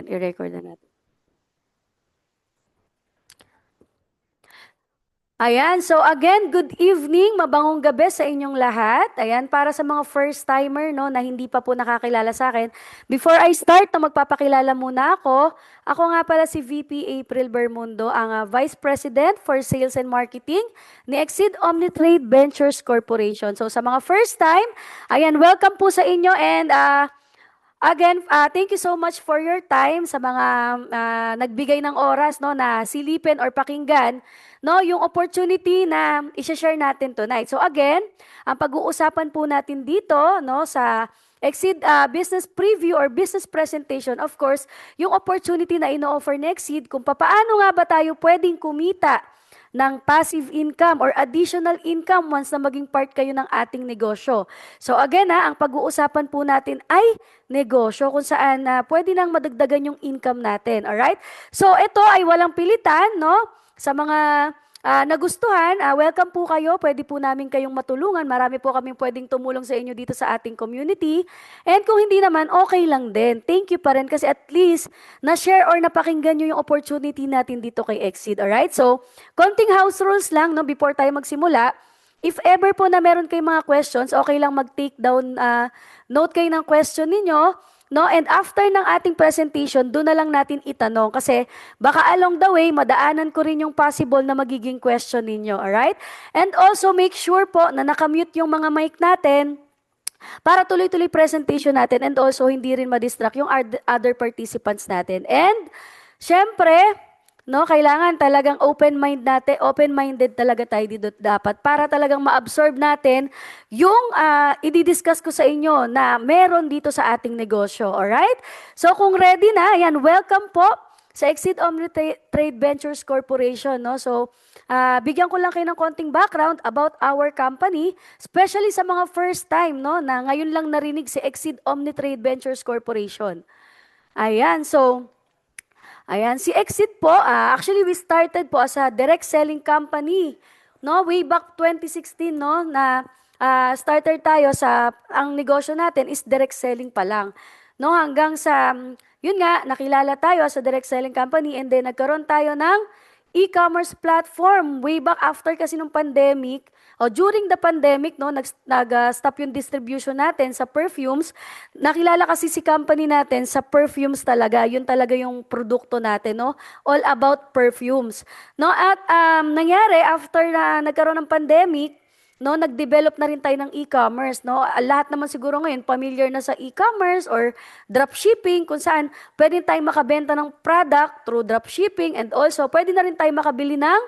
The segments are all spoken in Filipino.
I-record na natin. Ayan, so again, good evening, mabangong gabi sa inyong lahat. Ayan, para sa mga first timer no na hindi pa po nakakilala sa akin. Before I start, na magpapakilala muna ako. Ako nga pala si VP April Bermundo, ang Vice President for Sales and Marketing ni Exceed Omnitrade Ventures Corporation. So sa mga first time, ayan, welcome po sa inyo and again, thank you so much for your time sa mga nagbigay ng oras no na silipin or pakinggan no yung opportunity na i-share natin tonight. So again, ang pag-uusapan po natin dito no sa Exceed business preview or business presentation, of course, yung opportunity na ino-offer ni Exceed kung paano nga ba tayo pwedeng kumita ng passive income or additional income once na maging part kayo ng ating negosyo. So again ang pag-uusapan po natin ay negosyo kung saan pwede nang madagdagan yung income natin. Alright? So ito ay walang pilitan, no? Sa mga nagustuhan, welcome po kayo. Pwede po namin kayong matulungan. Marami po kaming pwedeng tumulong sa inyo dito sa ating community. And kung hindi naman, okay lang din. Thank you pa rin kasi at least na-share or napakinggan nyo yung opportunity natin dito kay Exceed. Alright? So, konting house rules lang no, before tayo magsimula. If ever po na meron kayong mga questions, okay lang mag-take down, note kayo ng question ninyo. No? And after ng ating presentation, doon na lang natin itanong kasi baka along the way, madaanan ko rin yung possible na magiging question ninyo. Alright? And also make sure po na nakamute yung mga mic natin para tuloy-tuloy presentation natin and also hindi rin ma-distract yung other participants natin. And syempre, no, kailangan talagang open-minded talaga tayo dito dapat para talagang ma-absorb natin yung i-discuss ko sa inyo na meron dito sa ating negosyo. Alright? So kung ready na, ayan, welcome po sa Exceed Omnitrade Ventures Corporation. No? So bigyan ko lang kayo ng konting background about our company, especially sa mga first time no, na ngayon lang narinig si Exceed Omnitrade Ventures Corporation. Ayan, so ayan, si Exceed po, actually we started po as a direct selling company, no? Way back 2016, no? Na starter tayo sa, ang negosyo natin is direct selling pa lang. No? Hanggang sa, yun nga, nakilala tayo sa direct selling company and then nagkaroon tayo ng e-commerce platform way back after kasi nung pandemic o during the pandemic no nag-stop yung distribution natin sa perfumes. Nakilala kasi si company natin sa perfumes talaga, yun talaga yung produkto natin no, all about perfumes no. At nangyari after na nagkaroon ng pandemic no, nag-develop na rin tayo ng e-commerce, no? Lahat naman siguro ngayon familiar na sa e-commerce or dropshipping kung saan pwede tayong makabenta ng product through dropshipping and also pwede na rin tayo makabili ng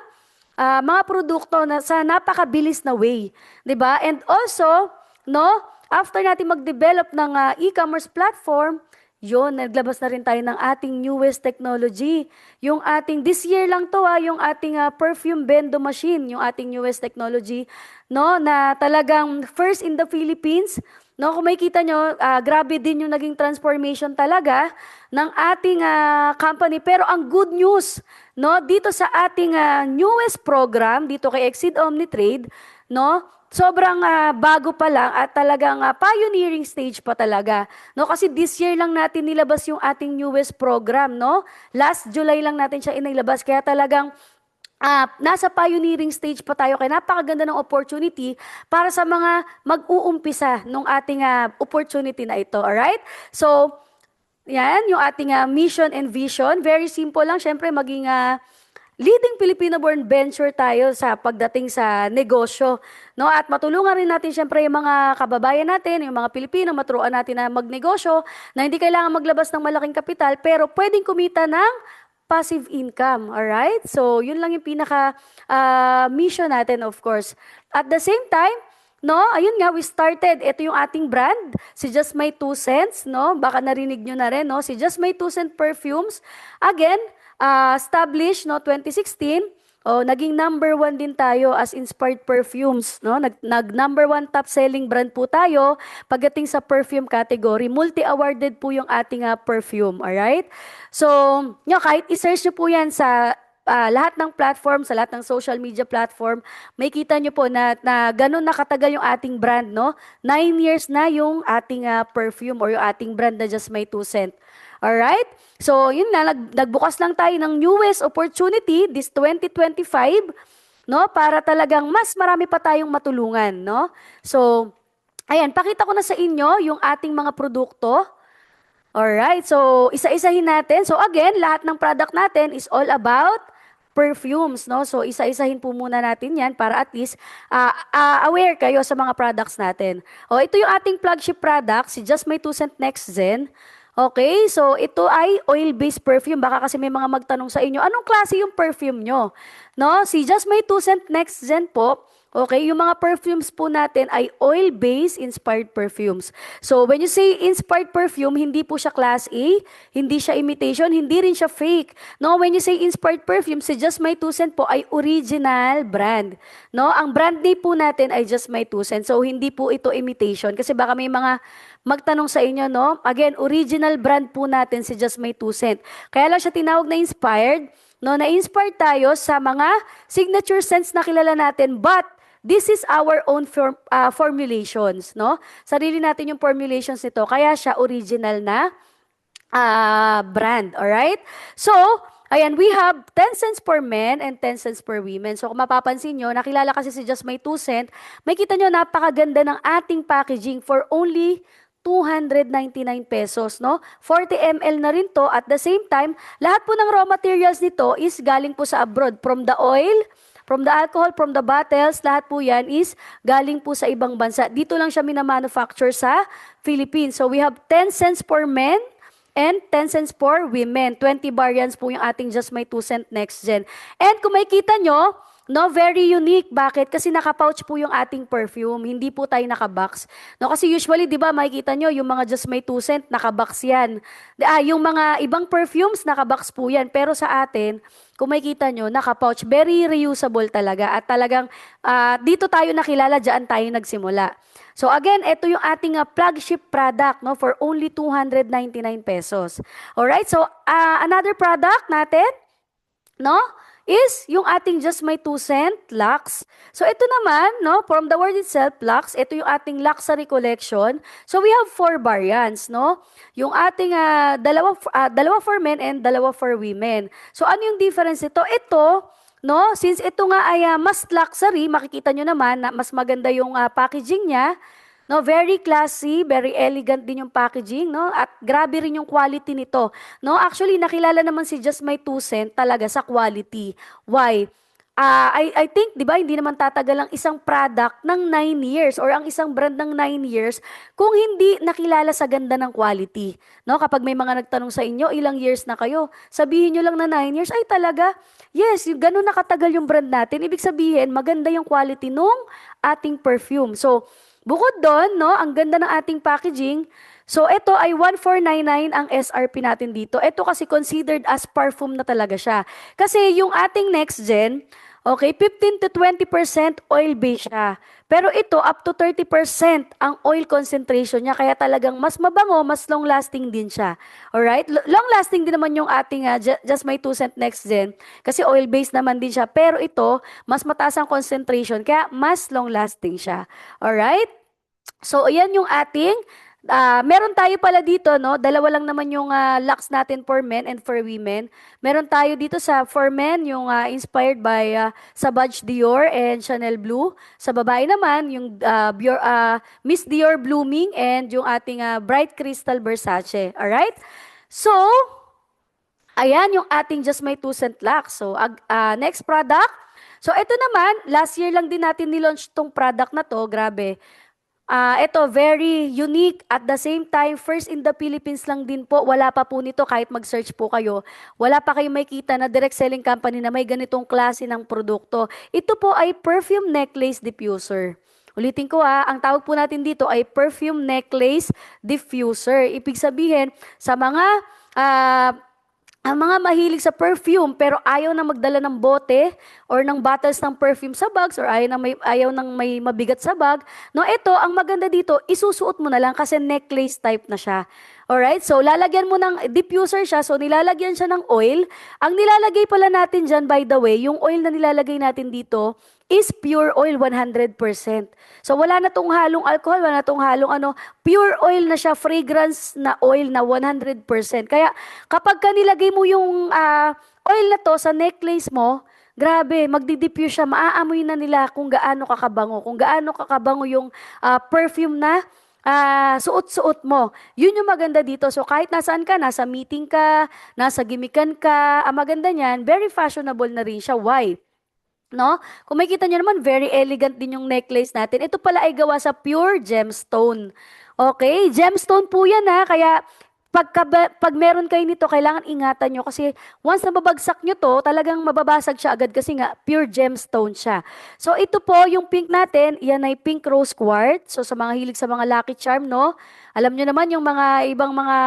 mga produkto na sa napakabilis na way, 'di ba? And also, no, after natin mag-develop ng e-commerce platform, yun, naglabas na rin tayo ng ating newest technology. Yung ating, this year lang to yung ating perfume bendo machine, yung ating newest technology, no, na talagang first in the Philippines. No, kung makikita nyo, grabe din yung naging transformation talaga ng ating company. Pero ang good news, no, dito sa ating newest program, dito kay Exceed Omnitrade, no, sobrang bago pa lang at talagang pioneering stage pa talaga. No? Kasi this year lang natin nilabas yung ating newest program. No? Last July lang natin siya inilabas. Kaya talagang nasa pioneering stage pa tayo. Kaya napakaganda ng opportunity para sa mga mag-uumpisa ng ating opportunity na ito. Alright? So, yan, yung ating mission and vision. Very simple lang. Siyempre, maging leading Filipino-born venture tayo sa pagdating sa negosyo. No? At matulungan rin natin siyempre yung mga kababayan natin, yung mga Pilipino, maturuan natin na magnegosyo, na hindi kailangan maglabas ng malaking kapital, pero pwedeng kumita ng passive income. Alright? So, yun lang yung pinaka mission natin, of course. At the same time, no, ayun nga, we started, ito yung ating brand, si Just My 2 Cents, no? Baka narinig nyo na rin, no? Si Just My 2 Cent Perfumes. Again, established no 2016, naging number 1 din tayo as Inspired Perfumes, no? Nag number 1 top selling brand po tayo pagdating sa perfume category. Multi-awarded po yung ating perfume, all right? So, kahit i-search niyo po 'yan sa lahat ng platform, sa lahat ng social media platform, may kita nyo po na ganun nakatagal yung ating brand, no? 9 years na yung ating perfume or yung ating brand na Just My 2 Cent. Alright? So, yun na, nagbukas lang tayo ng newest opportunity this 2025, no? Para talagang mas marami pa tayong matulungan, no? So, ayan, pakita ko na sa inyo yung ating mga produkto. Alright, so isa-isahin natin. So again, lahat ng product natin is all about perfumes, no? So isa-isahin po muna natin yan para at least aware kayo sa mga products natin. O, ito yung ating flagship product, si Just My 2 Cent Next Gen. Okay, so ito ay oil-based perfume. Baka kasi may mga magtanong sa inyo, anong klase yung perfume nyo? No? Si Just My 2 Cent Next Gen po, okay, yung mga perfumes po natin ay oil-based inspired perfumes. So, when you say inspired perfume, hindi po siya class A, hindi siya imitation, hindi rin siya fake. No, when you say inspired perfume, si Just My 2 Cent po ay original brand. No, ang brand name po natin ay Just My 2 Cent. So, hindi po ito imitation kasi baka may mga magtanong sa inyo, no? Again, original brand po natin si Just My 2 Cent. Kaya lang siya tinawag na inspired. No, na-inspired tayo sa mga signature scents na kilala natin, but this is our own formulations, no? Sarili natin yung formulations nito, kaya siya original na brand, alright? So, ayan, we have 10 cents for men and 10 cents for women. So, kung mapapansin nyo, nakilala kasi si Just My 2 Cent, may kita nyo, napakaganda ng ating packaging for only 299 pesos, no? 40 ml na rin to. At the same time, lahat po ng raw materials nito is galing po sa abroad, from the oil, from the alcohol, from the bottles, lahat po yan is galing po sa ibang bansa. Dito lang siya minamanufacture sa Philippines. So we have 10 cents for men and 10 cents for women. 20 variants po yung ating Just My 2 Cent Next Gen. And kung makikita nyo, no, very unique. Bakit? Kasi naka-pouch po yung ating perfume. Hindi po tayo naka-box. No, kasi usually, di ba, makikita nyo, yung mga Just My 2 Cent, naka-box yan. Yung mga ibang perfumes, naka-box po yan. Pero sa atin, kung makikita nyo, naka-pouch. Very reusable talaga. At talagang, dito tayo nakilala, dyan tayo nagsimula. So again, ito yung ating flagship product, no, for only 299 pesos. Alright, so another product natin, no, is yung ating Just My 2 Cent Lux. So ito naman, no, from the word itself, Lux, ito yung ating luxury collection. So we have 4 variants, no? Yung ating dalawa for men and dalawa for women. So ano yung difference ito? Ito, no, since ito nga ay mas luxury, makikita nyo naman na mas maganda yung packaging niya. No, very classy, very elegant din yung packaging, no? At grabe rin yung quality nito. No, actually nakilala naman si Just My 2 Cent talaga sa quality. Why? I think, 'di ba, hindi naman tatagal ang isang product ng 9 years or ang isang brand ng 9 years kung hindi nakilala sa ganda ng quality. No, kapag may mga nagtanong sa inyo, ilang years na kayo? Sabihin nyo lang na 9 years, ay talaga. Yes, yung ganun nakatagal yung brand natin. Ibig sabihin, maganda yung quality nung ating perfume. So, bukod doon, no, ang ganda ng ating packaging. So, ito ay 1499 ang SRP natin dito. Ito kasi considered as perfume na talaga siya. Kasi yung ating Next Gen, okay, 15 to 20% oil-based siya. Pero ito, up to 30% ang oil concentration niya. Kaya talagang mas mabango, mas long-lasting din siya. Alright? Long-lasting din naman yung ating Just My 2 Cent Next Gen. Kasi oil-based naman din siya. Pero ito, mas mataas ang concentration. Kaya mas long-lasting siya. Alright? So, ayan yung ating meron tayo pala dito, no? Dalawa lang naman yung Lux natin for men and for women. Meron tayo dito sa for men, yung inspired by Savage Dior and Chanel Blue. Sa babae naman, yung Miss Dior Blooming and yung ating Bright Crystal Versace. Alright? So, ayan yung ating Just My 2 Cent Lux. So, next product. So, ito naman, last year lang din natin nilaunch tong product na to. Grabe. Ito, very unique. At the same time, first in the Philippines lang din po. Wala pa po nito kahit mag-search po kayo. Wala pa kayo makita na direct selling company na may ganitong klase ng produkto. Ito po ay perfume necklace diffuser. Ulitin ko ang tawag po natin dito ay perfume necklace diffuser. Ibig sabihin, sa mga ang mga mahilig sa perfume pero ayaw na magdala ng bote or ng bottles ng perfume sa bags or ayaw nang may mabigat sa bag, no, ito, ang maganda dito, isusuot mo na lang kasi necklace type na siya. Alright, so lalagyan mo ng diffuser siya, so nilalagyan siya ng oil. Ang nilalagay pala natin dyan, by the way, yung oil na nilalagay natin dito is pure oil 100%. So wala na tong halong alcohol, wala na tong halong ano, pure oil na siya, fragrance na oil na 100%. Kaya kapag ka nilagay mo yung oil na to sa necklace mo, grabe, magdi-diffuse siya, maaamoy na nila kung gaano kakabango, kung gaano kakabango yung perfume na suot-suot mo. Yun yung maganda dito. So kahit nasaan ka, nasa meeting ka, nasa gimikan ka, ang maganda niyan, very fashionable na rin siya. Why? No? Kung makikita nyo naman, very elegant din yung necklace natin. Ito pala ay gawa sa pure gemstone. Okay? Gemstone po yan ha. Kaya pag meron kayo nito, kailangan ingatan nyo kasi once na babagsak nyo to, talagang mababasag siya agad kasi nga pure gemstone siya. So ito po, yung pink natin, yan ay pink rose quartz. So sa mga hilig sa mga lucky charm, no? Alam nyo naman yung mga ibang mga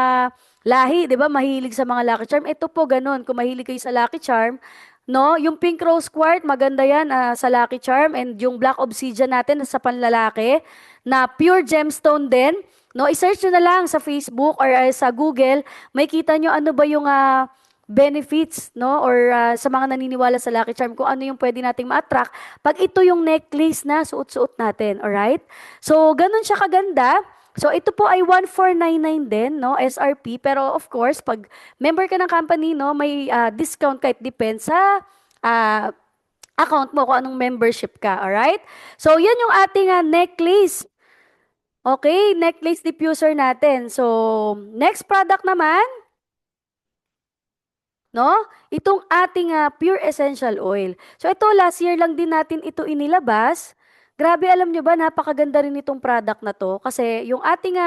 lahi, di ba? Mahilig sa mga lucky charm. Ito po ganun. Kung mahilig kayo sa lucky charm, no, yung pink rose quartz, maganda yan sa Lucky Charm. And yung black obsidian natin sa panlalaki, na pure gemstone din. No, i-search nyo na lang sa Facebook or sa Google, may kita nyo ano ba yung benefits, no? Or sa mga naniniwala sa Lucky Charm, kung ano yung pwede nating ma-attract pag ito yung necklace na suot-suot natin, alright? So, ganun siya kaganda. So, ito po ay 1499 din, no? SRP. Pero of course, pag member ka ng company, no, may discount kahit depends sa ah, account mo kung anong membership ka, alright? So, yan yung ating necklace. Okay, necklace diffuser natin. So, next product naman, no? Itong ating pure essential oil. So ito last year lang din natin ito inilabas. Grabe, alam nyo ba, napakaganda rin itong product na to kasi yung ating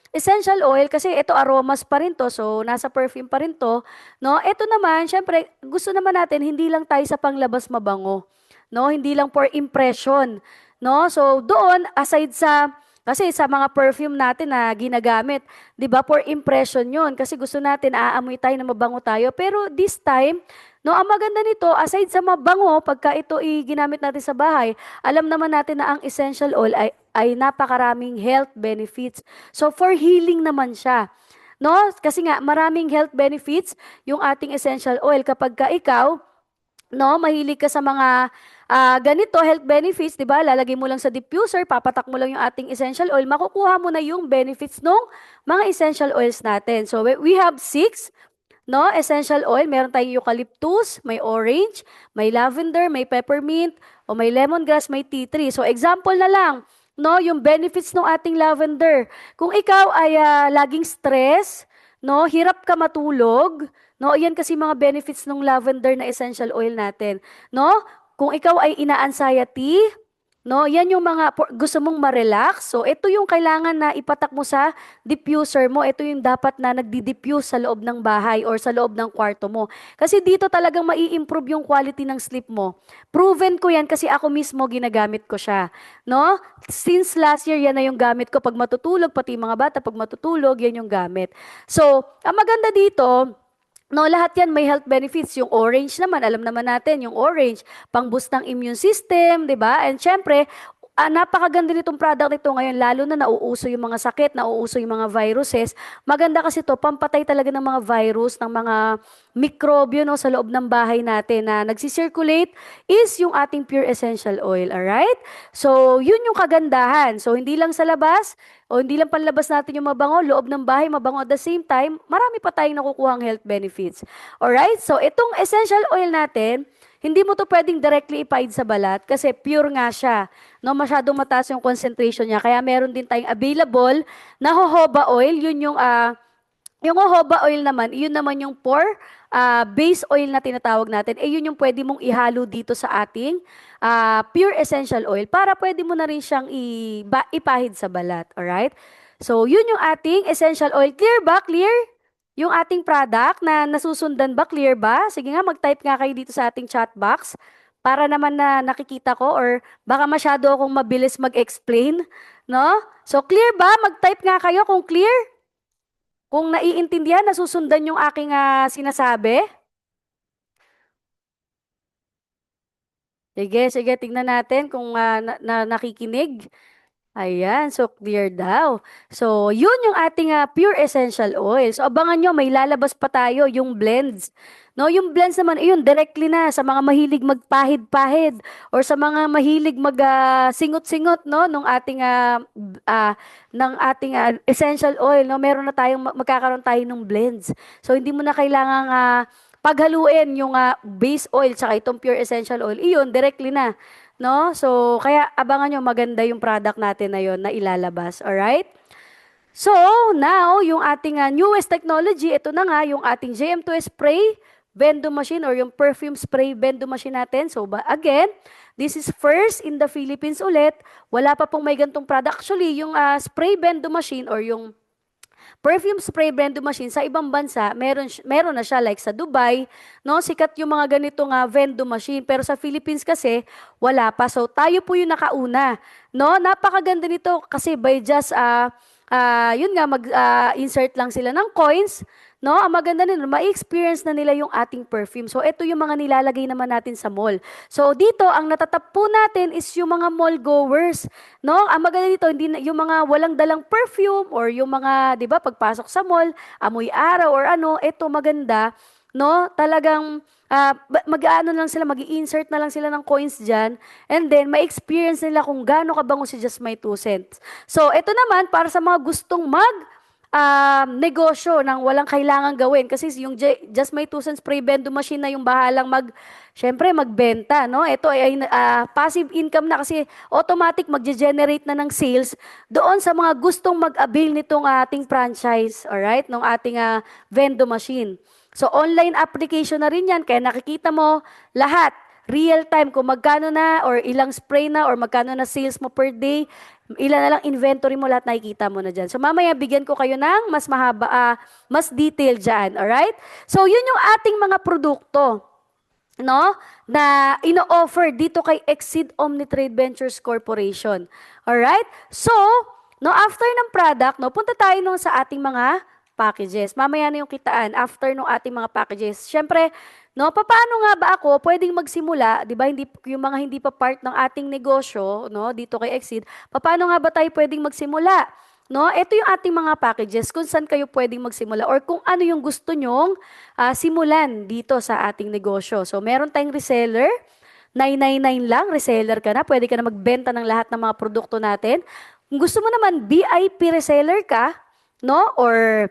essential oil kasi ito aromas pa rin to, so nasa perfume pa rin to, no? Ito naman, syempre, gusto naman natin hindi lang tayo sa panglabas mabango, no? Hindi lang for impression, no? So doon aside sa kasi sa mga perfume natin na ginagamit, 'di ba? For impression 'yun kasi gusto natin aamoy tayo na mabango tayo. Pero this time, no, ang maganda nito aside sa mabango pagka ito ginamit natin sa bahay, alam naman natin na ang essential oil ay napakaraming health benefits. So for healing naman siya. No? Kasi nga maraming health benefits yung ating essential oil kapag ka ikaw no, mahilig ka sa mga ganito, health benefits, di ba? Lalagay mo lang sa diffuser, papatak mo lang yung ating essential oil, makukuha mo na yung benefits ng mga essential oils natin. So, we have six, no, essential oil. Meron tayong eucalyptus, may orange, may lavender, may peppermint, o may lemongrass, may tea tree. So, example na lang, no, yung benefits ng ating lavender. Kung ikaw ay laging stress, no, hirap ka matulog, no, yan kasi mga benefits ng lavender na essential oil natin, no? Kung ikaw ay ina-anxiety, no, yan yung mga gusto mong ma-relax. So, ito yung kailangan na ipatak mo sa diffuser mo. Ito yung dapat na nagdi-diffuse sa loob ng bahay or sa loob ng kwarto mo. Kasi dito talagang mai-improve yung quality ng sleep mo. Proven ko yan kasi ako mismo ginagamit ko siya. No? Since last year, yan na yung gamit ko pag matutulog, pati mga bata pag matutulog, yan yung gamit. So, ang maganda dito, no, lahat yan may health benefits. Yung orange naman, alam naman natin, yung orange, pang-boost ng immune system, di ba? And syempre, napakaganda nitong product nito ngayon, lalo na nauuso yung mga sakit, nauuso yung mga viruses. Maganda kasi to, pampatay talaga ng mga virus, ng mga mikrobyo no, sa loob ng bahay natin na nagsisirculate is yung ating pure essential oil, alright? So, yun yung kagandahan. So, hindi lang sa labas, o hindi lang panlabas natin yung mabango, loob ng bahay mabango at the same time, marami pa tayong nakukuhang health benefits. Alright? So, itong essential oil natin, hindi mo to pwedeng directly ipahid sa balat kasi pure nga siya. No, masyadong mataas yung concentration niya. Kaya meron din tayong available na jojoba oil. Yun yung jojoba oil naman, yun naman yung for base oil na tinatawag natin. Eh, yun yung pwede mong ihalo dito sa ating pure essential oil para pwede mo na rin siyang ipahid sa balat. Alright? So, yun yung ating essential oil. Clear ba? Clear? Yung ating product na nasusundan ba? Clear ba? Sige nga, mag-type nga kayo dito sa ating chat box para naman na nakikita ko or baka masyado akong mabilis mag-explain, no? So, clear ba? Mag-type nga kayo kung clear. Kung naiintindihan, nasusundan yung aking sinasabi. Sige, sige, tingnan natin kung nakikinig. Ayan, so clear daw. So, yun yung ating pure essential oil. So, abangan nyo, may lalabas pa tayo, yung blends. No, yung blends naman, yun, directly na sa mga mahilig magpahid-pahid or sa mga mahilig singot-singot, no, ng ating essential oil, no, meron na tayong magkakaroon tayo ng blends. So, hindi mo na kailangang paghaluin yung base oil tsaka itong pure essential oil. Iyon, directly na. No? So, kaya abangan nyo maganda yung product natin na yon na ilalabas. Alright? So, now, yung ating newest technology, ito na nga, yung ating JM2 spray vendo machine or yung perfume spray vendo machine natin. So, again, this is first in the Philippines ulit. Wala pa pong may gantong product. Actually, yung spray vendo machine or yung perfume spray blender machine sa ibang bansa, meron na siya like sa Dubai, no? Sikat yung mga ganitong vendo machine, pero sa Philippines kasi wala pa. So tayo po yung nakauna, no? Napakaganda nito kasi by just yun nga mag-insert lang sila ng coins, no? Ang maganda nila, ma-experience na nila yung ating perfume. So ito yung mga nilalagay naman natin sa mall. So dito ang natatap po natin is yung mga mall goers, no? Ang maganda dito hindi yung mga walang dalang perfume or yung mga, 'di ba, pagpasok sa mall, amoy araw or ano, ito maganda, no? Talagang mag-aano lang sila, mag-i-insert na lang sila ng coins diyan and then ma-experience nila kung gaano kabango si Just My 2 Cents. So ito naman para sa mga gustong negosyo nang walang kailangan gawin. Kasi yung Just My 2 Cents Spray Vendo Machine na yung bahalang syempre magbenta, no? Ito ay passive income na kasi automatic magge-generate na ng sales doon sa mga gustong mag-avail nitong ating franchise, alright? Nung ating vendo machine. So, online application na rin yan, kaya nakikita mo lahat, real time, kung magkano na or ilang spray na or magkano na sales mo per day, ilan na lang inventory mo, lahat nakikita mo na dyan. So mamaya bigyan ko kayo ng mas mahaba, mas detail dyan, alright? So yun yung ating mga produkto, no? Na ino-offer dito kay Exceed Omnitrade Ventures Corporation. Alright? So, no, after ng product, no, punta tayo no sa ating mga packages. Mamaya na yung kitaan after ng ating mga packages. Siyempre, no, paano nga ba ako pwedeng magsimula, 'di ba? Hindi yung mga hindi pa part ng ating negosyo, no, dito kay Exceed. Paano nga ba tayo pwedeng magsimula? No, ito yung ating mga packages kung saan kayo pwedeng magsimula or kung ano yung gusto nyong simulan dito sa ating negosyo. So, meron tayong reseller, 999 lang, reseller ka na, pwede ka na magbenta ng lahat ng mga produkto natin. Kung gusto mo naman VIP reseller ka, no, or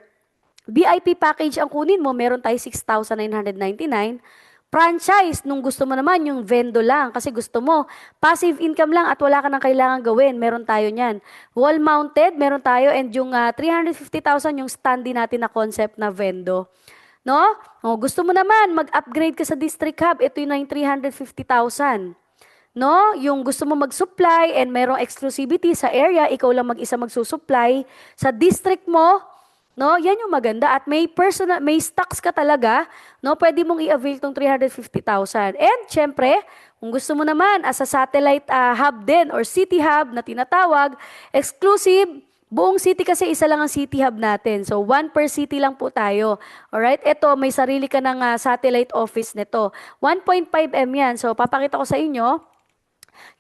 VIP package ang kunin mo, meron tayo 6,999. Franchise, nung gusto mo naman yung vendo lang kasi gusto mo passive income lang at wala ka nang kailangan gawin, meron tayo niyan. Wall mounted, meron tayo and yung 350,000 yung standy natin na concept na vendo. No? O, gusto mo naman mag-upgrade ka sa district hub, ito yung 350,000. No? Yung gusto mo mag-supply and merong exclusivity sa area, ikaw lang mag-isa magsusupply sa district mo, no? Yan yung maganda at may stocks ka talaga, no? Pwede mong i-avail tong 350,000. And syempre, kung gusto mo naman as a satellite hub din or city hub na tinatawag, exclusive, buong city kasi isa lang ang city hub natin. So, one per city lang po tayo. Alright? Ito, may sarili ka ng satellite office nito. 1.5M yan. So, papakita ko sa inyo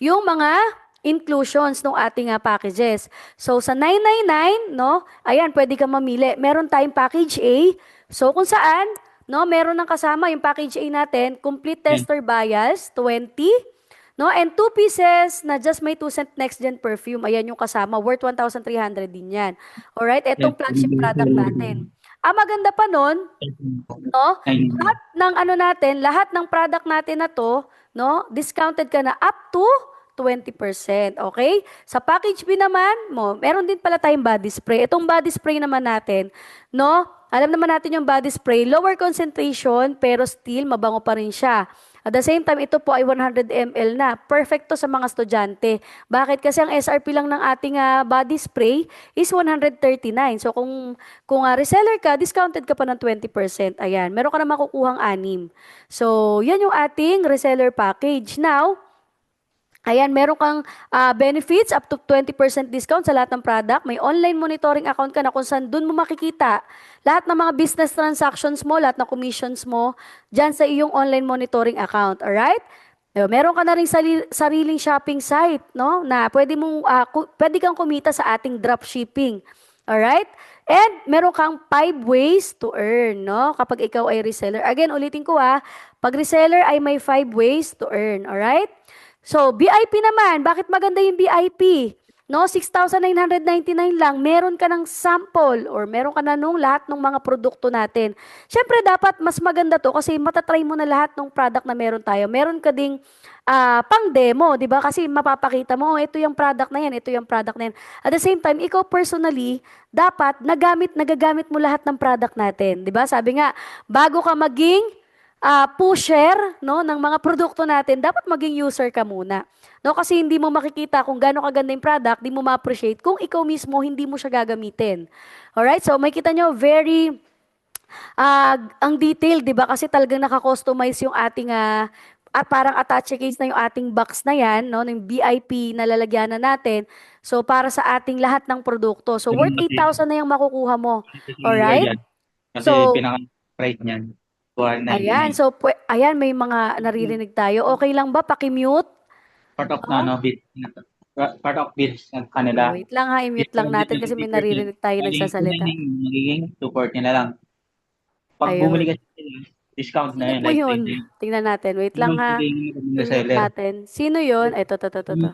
yung mga inclusions ng ating packages. So, sa 999, no, ayan, pwede ka mamili. Meron tayong package A. So, kung saan, no, meron ng kasama yung package A natin, complete tester bias, 20, no, and 2 pieces na Just My 2 Cent Next Gen Perfume. Ayan yung kasama, worth 1,300 din yan. Alright, itong flagship product natin. Ang maganda pa nun, no, lahat ng lahat ng product natin na to, no, discounted ka na up to 20%. Okay? Sa package B naman, meron din pala tayong body spray. Itong body spray naman natin, no? Alam naman natin yung body spray, lower concentration, pero still mabango pa rin siya. At the same time, ito po ay 100 ml na. Perfect to sa mga estudyante. Bakit? Kasi ang SRP lang ng ating body spray is 139. So kung reseller ka, discounted ka pa ng 20%. Ayan, meron ka na makukuhang 6. So, yan yung ating reseller package. Now, ayan, meron kang benefits up to 20% discount sa lahat ng product. May online monitoring account ka na kung saan dun mo makikita lahat ng mga business transactions mo, lahat ng commissions mo, dyan sa iyong online monitoring account. Alright? Meron ka na rin sariling shopping site, no? Na pwede kang kumita sa ating dropshipping. Alright? And meron kang 5 ways to earn, no? Kapag ikaw ay reseller. Again, ulitin ko pag reseller ay may 5 ways to earn. Alright? So, VIP naman. Bakit maganda yung VIP? No, 6,999 lang, meron ka ng sample or meron ka na nung lahat ng mga produkto natin. Siyempre, dapat mas maganda to kasi matatry mo na lahat ng product na meron tayo. Meron ka ding pang demo, di ba? Kasi mapapakita mo, "Oh, ito yung product na yan, ito yung product na yan." At the same time, ikaw personally, dapat nagagamit mo lahat ng product natin. Di ba? Sabi nga, bago ka maging pusher, no, ng mga produkto natin, dapat maging user ka muna. No, kasi hindi mo makikita kung gaano kaganda yung product, hindi mo ma-appreciate kung ikaw mismo hindi mo siya gagamitin. Alright? So, may kita nyo, very ang detail, 'di ba? Kasi talagang naka-customize yung ating at parang attache case na yung ating box na yan, no, ng VIP na lalagyanan natin. So, para sa ating lahat ng produkto. So, Ganun worth kasi 8,000 na yung makukuha mo. similar Alright? yan. Kasi So, pinaka-price niyan, ayan. 199. So, ayan, may mga naririnig tayo. Okay lang ba? Pakimute? Part of na, No? no, bid, part of bids ng kanila. Wait lang i-mute lang Discounted natin na kasi may 50%. naririnig tayo Bali, nagsasalita. magiging support nila lang. Pag bumili Ayun. ka sila, discount na Sino yun, po like yun? 10. Tingnan natin. Wait Yun lang ang magiging ng I-mute seller. natin. Sino yun? Ito, to.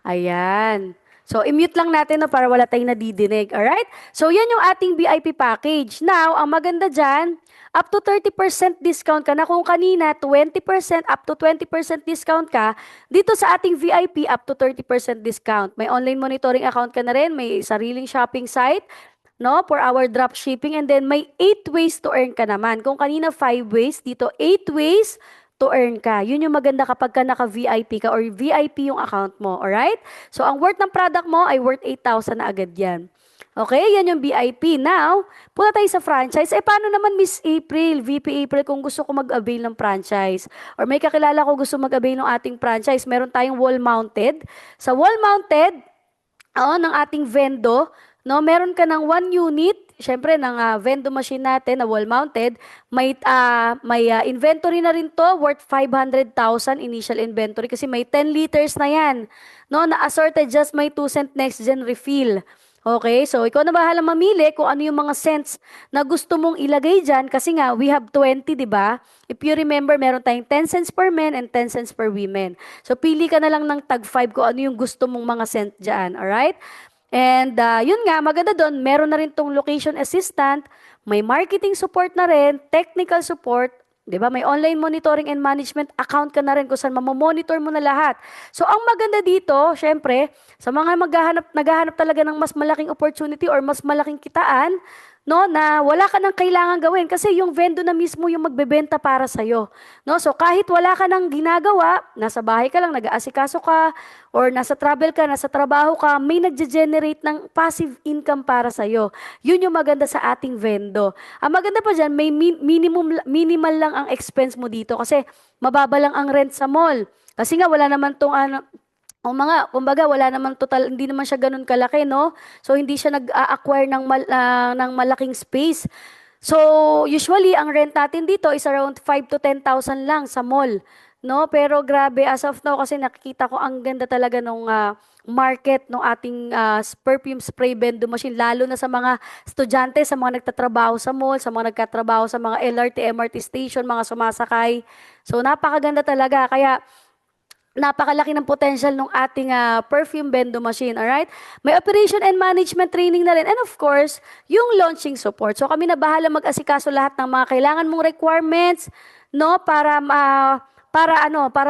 Ayan. So, i-mute lang natin para wala tayong nadidinig. Alright? So, yan yung ating VIP package. Now, ang maganda dyan, up to 30% discount ka na. Kung kanina, 20%, up to 20% discount ka, dito sa ating VIP, up to 30% discount. May online monitoring account ka na rin, may sariling shopping site, no, for our drop shipping, and then may 8 ways to earn ka naman. Kung kanina 5 ways, dito 8 ways to earn ka. Yun yung maganda kapag ka naka-VIP ka or VIP yung account mo, alright? So, ang worth ng product mo ay worth 8,000 na agad yan. Okay, yan yung VIP. Now, punta tayo sa franchise. Paano naman Miss April, VP April, kung gusto ko mag-avail ng franchise? Or may kakilala ko gusto mag-avail ng ating franchise, meron tayong wall-mounted. Sa wall-mounted, ng ating vendo, no, meron ka ng 1 unit, syempre ng vendo machine natin na wall-mounted, may inventory na rin to worth 500,000 initial inventory kasi may 10 liters na yan. No, na assorted just may 2 cent next gen refill. Okay, so ikaw na bahala mamili kung ano yung mga cents na gusto mong ilagay dyan kasi nga we have 20, di ba? If you remember, meron tayong 10 cents per men and 10 cents per women. So pili ka na lang ng tag 5 kung ano yung gusto mong mga cent dyan, alright? And yun nga, maganda doon, meron na rin tong location assistant, may marketing support na rin, technical support, 'di ba? May online monitoring and management account ka na rin kung saan mamomonitor mo na lahat. So ang maganda dito, syempre, sa mga naghahanap talaga ng mas malaking opportunity or mas malaking kitaan, no, na wala ka nang kailangan gawin kasi yung vendo na mismo yung magbebenta para sa iyo. No? So kahit wala ka nang ginagawa, nasa bahay ka lang, nag-aasikaso ka, or nasa travel ka, nasa trabaho ka, may nagge-generate ng passive income para sa iyo. Yun yung maganda sa ating vendo. Ang maganda pa dyan, may minimal lang ang expense mo dito kasi mababa lang ang rent sa mall. Kasi nga wala naman tong kumbaga, wala naman total, hindi naman siya ganun kalaki, no? So, hindi siya nag-acquire ng malaking space. So, usually, ang rent natin dito is around 5 to 10,000 lang sa mall, no? Pero grabe, as of now, kasi nakikita ko ang ganda talaga nung market ng ating perfume spray vendo machine, lalo na sa mga estudyante, sa mga nagtatrabaho sa mall, sa mga nagtatrabaho sa mga LRT, MRT station, mga sumasakay. So, napakaganda talaga. Kaya, napakalaki ng potential ng ating perfume vendo machine, alright? May operation and management training na rin. And of course, yung launching support. So kami na bahala mag-asikaso lahat ng mga kailangan mong requirements, no, para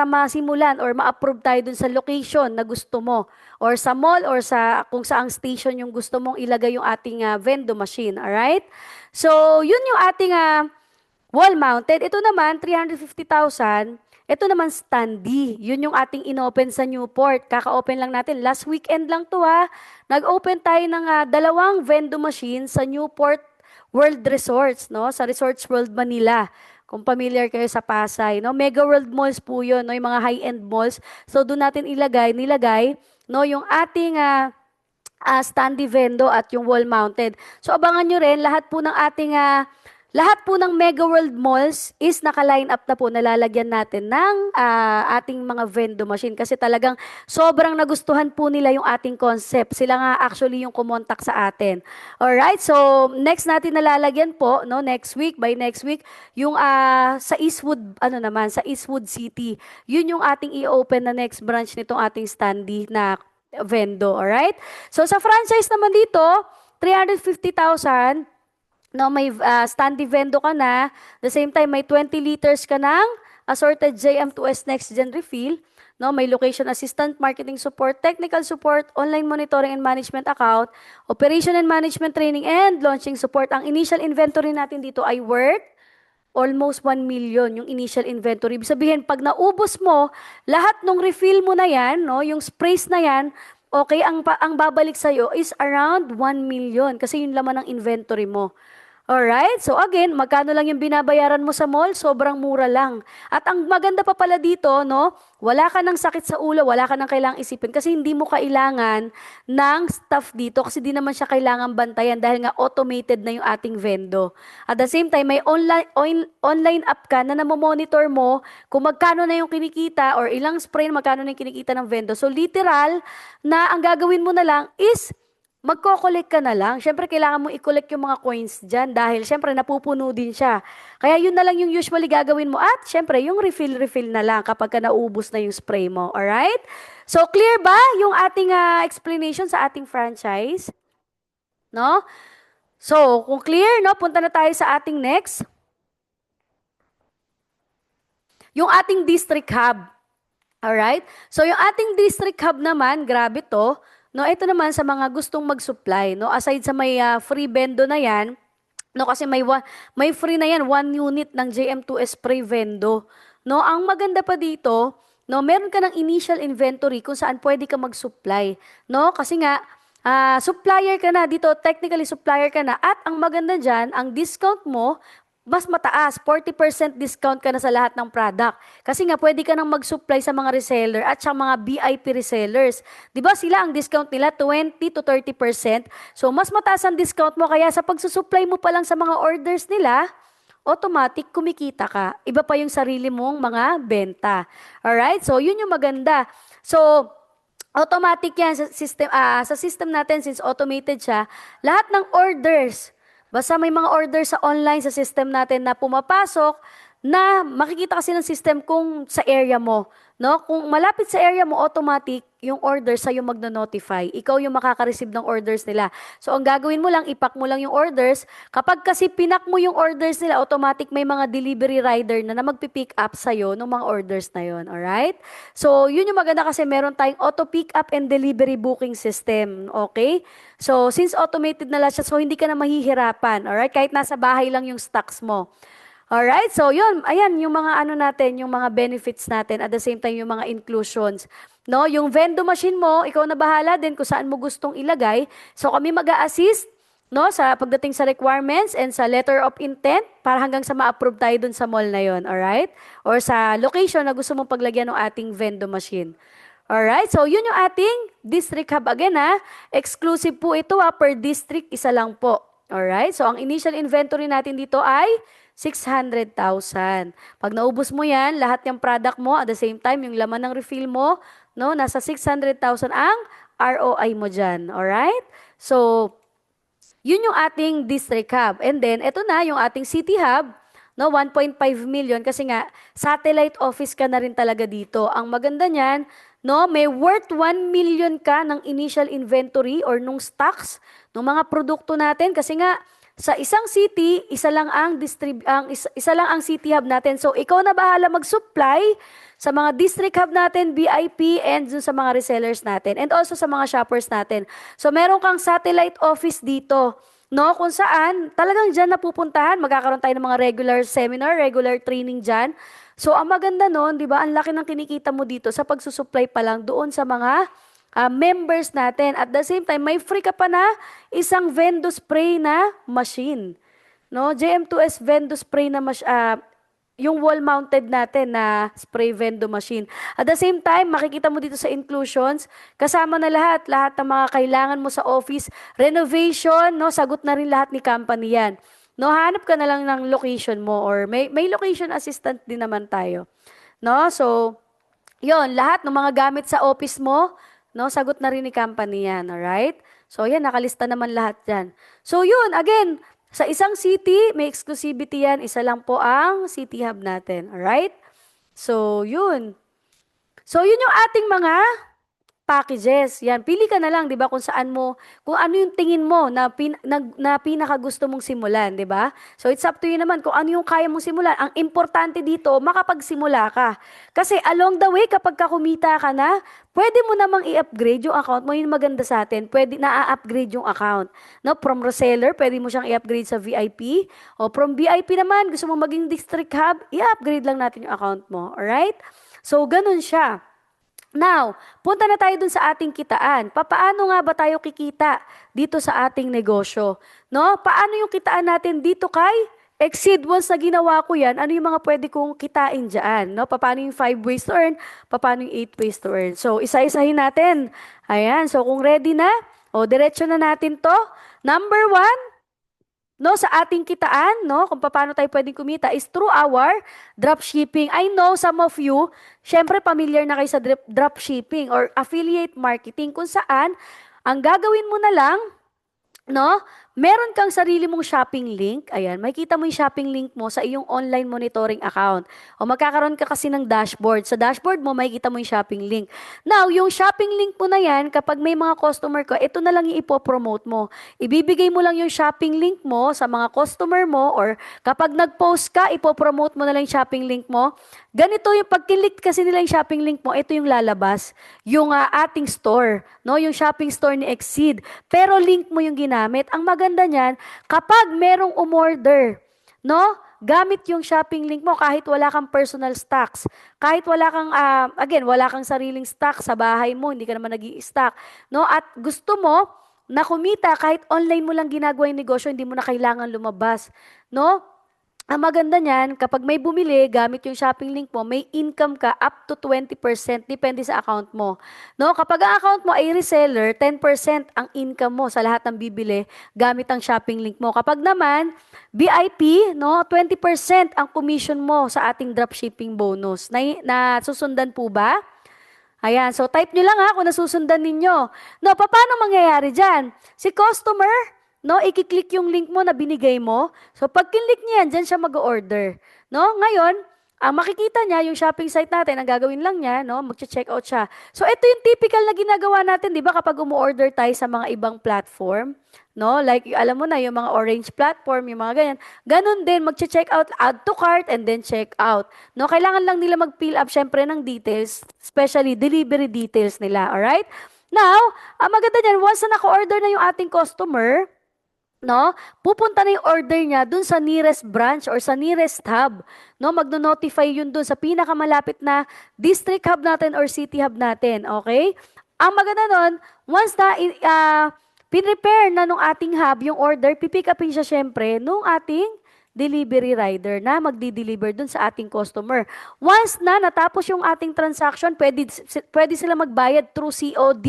masimulan or ma-approve tayo dun sa location na gusto mo or sa mall or sa kung saang station yung gusto mong ilagay yung ating vendo machine, alright? So, yun yung ating wall mounted. Ito naman 350,000. Ito naman standee. Yun yung ating inopen sa Newport. Kaka-open lang natin. Last weekend lang to Nag-open tayo ng dalawang vendo machine sa Newport World Resorts, no? Sa Resorts World Manila. Kung familiar kayo sa Pasay, no? Mega World Malls po yun, no? Yung mga high-end malls. So, doon natin nilagay, no? Yung ating standee vendo at yung wall mounted. So, abangan nyo rin lahat po ng ating Lahat po ng Mega World Malls is naka-line up na po, nalalagyan natin ng ating mga vendo machine kasi talagang sobrang nagustuhan po nila yung ating concept. Sila nga actually yung kumontak sa atin. Alright, so next natin nalalagyan po, no, next week, by next week, yung sa Eastwood, ano naman, sa Eastwood City. Yun yung ating i-open na next branch nitong ating standee na vendo, alright? So sa franchise naman dito, 350,000. No, may standee vendo ka na. The same time, may 20 liters ka ng assorted JM2S Next Gen refill. No, may location assistant, marketing support, technical support, online monitoring and management account, operation and management training, and launching support. Ang initial inventory natin dito ay worth almost 1 million yung initial inventory. Ibig sabihin, pag naubos mo, lahat ng refill mo na yan, no, yung sprays na yan, okay, ang babalik sa'yo is around 1 million kasi yung laman ng inventory mo. Alright? So again, magkano lang yung binabayaran mo sa mall? Sobrang mura lang. At ang maganda pa pala dito, no? Wala ka ng sakit sa ulo, wala ka ng kailangang isipin kasi hindi mo kailangan ng staff dito kasi di naman siya kailangan bantayan dahil nga automated na yung ating vendo. At the same time, may online app ka na namomonitor mo kung magkano na yung kinikita or ilang spray, magkano na yung kinikita ng vendo. So literal na ang gagawin mo na lang is magko-collect ka na lang. Siyempre, kailangan mo i-collect yung mga coins dyan dahil siyempre napupuno din siya. Kaya yun na lang yung usually gagawin mo. At siyempre, yung refill na lang kapag ka naubos na yung spray mo. Alright? So, clear ba yung ating explanation sa ating franchise? No? So, kung clear, no, punta na tayo sa ating next. Yung ating district hub. Alright? So, yung ating district hub naman, grabe to. No, ito naman sa mga gustong mag-supply, no, aside sa may free vendo na yan, no, kasi may free na yan, 1 unit ng JM2S spray vendo. No, ang maganda pa dito, no, meron ka ng initial inventory kung saan pwede ka mag-supply, no, kasi nga supplier ka na dito, technically supplier ka na, at ang maganda diyan, ang discount mo mas mataas, 40% discount ka na sa lahat ng product. Kasi nga, pwede ka nang mag-supply sa mga reseller at sa mga VIP resellers. Di ba sila, ang discount nila, 20 to 30%. So, mas mataas ang discount mo. Kaya sa pagsusupply mo pa lang sa mga orders nila, automatic kumikita ka. Iba pa yung sarili mong mga benta. Alright? So, yun yung maganda. So, automatic yan sa system natin, since automated siya, lahat ng orders, basta may mga order sa online sa system natin na pumapasok, na makikita kasi ng system kung sa area mo. No? Kung malapit sa area mo, automatic, yung order sa'yo magno-notify. Ikaw yung makaka-receive ng orders nila. So, ang gagawin mo lang, ipack mo lang yung orders. Kapag kasi pinak mo yung orders nila, automatic may mga delivery rider na magpipick up sa'yo ng mga orders na yun. Alright? So, yun yung maganda kasi meron tayong auto-pick up and delivery booking system. Okay? So, since automated na lang siya, so hindi ka na mahihirapan. Alright? Kahit nasa bahay lang yung stocks mo. Alright, so yun, ayan yung mga ano natin, yung mga benefits natin, at the same time yung mga inclusions. No, yung vendo machine mo, ikaw na bahala din kung saan mo gustong ilagay. So kami mag-a-assist, no, sa pagdating sa requirements and sa letter of intent para hanggang sa ma-approve tayo dun sa mall na yon, alright? Or sa location na gusto mong paglagyan ng ating vendo machine. Alright, so yun yung ating district hub. Again exclusive po ito per district, isa lang po. Alright, so ang initial inventory natin dito ay 600,000. Pag naubos mo yan, lahat ng product mo, at the same time, yung laman ng refill mo, no, nasa 600,000 ang ROI mo dyan. Alright? So, yun yung ating district hub. And then, ito na yung ating city hub, no, 1.5 million kasi nga, satellite office ka na rin talaga dito. Ang maganda niyan, no, may worth 1 million ka ng initial inventory or nung stocks ng mga produkto natin kasi nga, sa isang city, isa lang ang city hub natin. So, ikaw na bahala mag-supply sa mga district hub natin, VIP, and dun sa mga resellers natin. And also sa mga shoppers natin. So, meron kang satellite office dito. No, kung saan, talagang dyan napupuntahan. Magkakaroon tayo ng mga regular seminar, regular training dyan. So, ang maganda nun, di ba, ang laki ng kinikita mo dito sa pagsusupply pa lang doon sa mga members natin. At the same time, may free ka pa na isang vendo spray na machine. No? JM2S vendo spray na yung wall-mounted natin na spray vendo machine. At the same time, makikita mo dito sa inclusions, kasama na lahat ng mga kailangan mo sa office, renovation, no? Sagot na rin lahat ni company yan. no, hanap ka na lang ng location mo or may location assistant din naman tayo. No? So, yon lahat ng mga gamit sa office mo, no, sagot na rin ni company yan, alright? So, yan, nakalista naman lahat yan. So, yun, again, sa isang city, may exclusivity yan, isa lang po ang city hub natin, alright? So, yun. So, yun yung ating mga packages. Yan, pili ka na lang, 'di ba, kung saan mo, kung ano yung tingin mo na pinaka gusto mong simulan, 'di ba? So it's up to you naman kung ano yung kaya mong simulan. Ang importante dito, makapagsimula ka. Kasi along the way kapag ka kumita ka na, pwede mo namang i-upgrade yung account mo. Yun maganda sa atin. Pwede na-upgrade yung account. No, from reseller, pwede mo siyang i-upgrade sa VIP. O from VIP naman, gusto mo maging district hub, i-upgrade lang natin yung account mo. Alright? So ganun siya. Now, punta na tayo dun sa ating kitaan. Paano nga ba tayo kikita dito sa ating negosyo? No? Paano yung kitaan natin dito kay Exceed? Once na ginawa ko yan, ano yung mga pwede kong kitain dyan? No? Paano yung 5 ways to earn? Paano yung 8 ways to earn? So, isa-isahin natin. Ayan. So, kung ready na, diretso na natin to. Number 1, no, sa ating kitaan, no, kung paano tayo pwedeng kumita is through our dropshipping. I know some of you, syempre familiar na kayo sa dropshipping or affiliate marketing kung saan ang gagawin mo na lang, no, meron kang sarili mong shopping link. Ayan, makikita mo yung shopping link mo sa iyong online monitoring account. O magkakaroon ka kasi ng dashboard. Sa dashboard mo, makikita mo yung shopping link. Now, yung shopping link mo na yan, kapag may mga customer ka, ito na lang yung ipopromote mo. Ibibigay mo lang yung shopping link mo sa mga customer mo or kapag nag-post ka, ipopromote mo na lang yung shopping link mo. Ganito yung pag-click kasi nila yung shopping link mo, ito yung lalabas. Yung ating store, no? Yung shopping store ni Exceed. Pero link mo yung ginamit. Ang maganda niyan, kapag merong umorder, no? Gamit yung shopping link mo kahit wala kang personal stocks. Kahit wala kang, again, wala kang sariling stock sa bahay mo, hindi ka naman nag-i-stock. No? At gusto mo na kumita kahit online mo lang ginagawa yung negosyo, hindi mo na kailangan lumabas. No? Ang maganda niyan, kapag may bumili, gamit yung shopping link mo, may income ka up to 20%, depende sa account mo. No? Kapag ang account mo ay reseller, 10% ang income mo sa lahat ng bibili gamit ang shopping link mo. Kapag naman, VIP, no, 20% ang commission mo sa ating dropshipping bonus. Nasusundan po ba? Ayan, so type nyo lang ha kung nasusundan ninyo. No, paano mangyayari dyan? Si customer, no, i-click yung link mo na binigay mo. So, pag kinlik niya yan, dyan siya mag-order. No? Ngayon, ang makikita niya, yung shopping site natin, ang gagawin lang niya, no, mag-check out siya. So, ito yung typical na ginagawa natin, di ba, kapag umu-order tayo sa mga ibang platform. No? Like, alam mo na, yung mga orange platform, yung mga ganyan. Ganun din, mag-check out, add to cart, and then check out. No? Kailangan lang nila mag-fill up, syempre, ng details, especially delivery details nila. Alright? Now, ang maganda niyan, once na naka-order na yung ating customer, no, pupunta na yung order niya dun sa nearest branch or sa nearest hub. No, magno-notify yun dun sa pinakamalapit na district hub natin or city hub natin. Okay? Ang maganda nun, once na pinrepare na nung ating hub yung order, pipick upin siya syempre nung ating delivery rider na magdi-deliver dun sa ating customer. Once na natapos yung ating transaction, pwede sila magbayad through COD,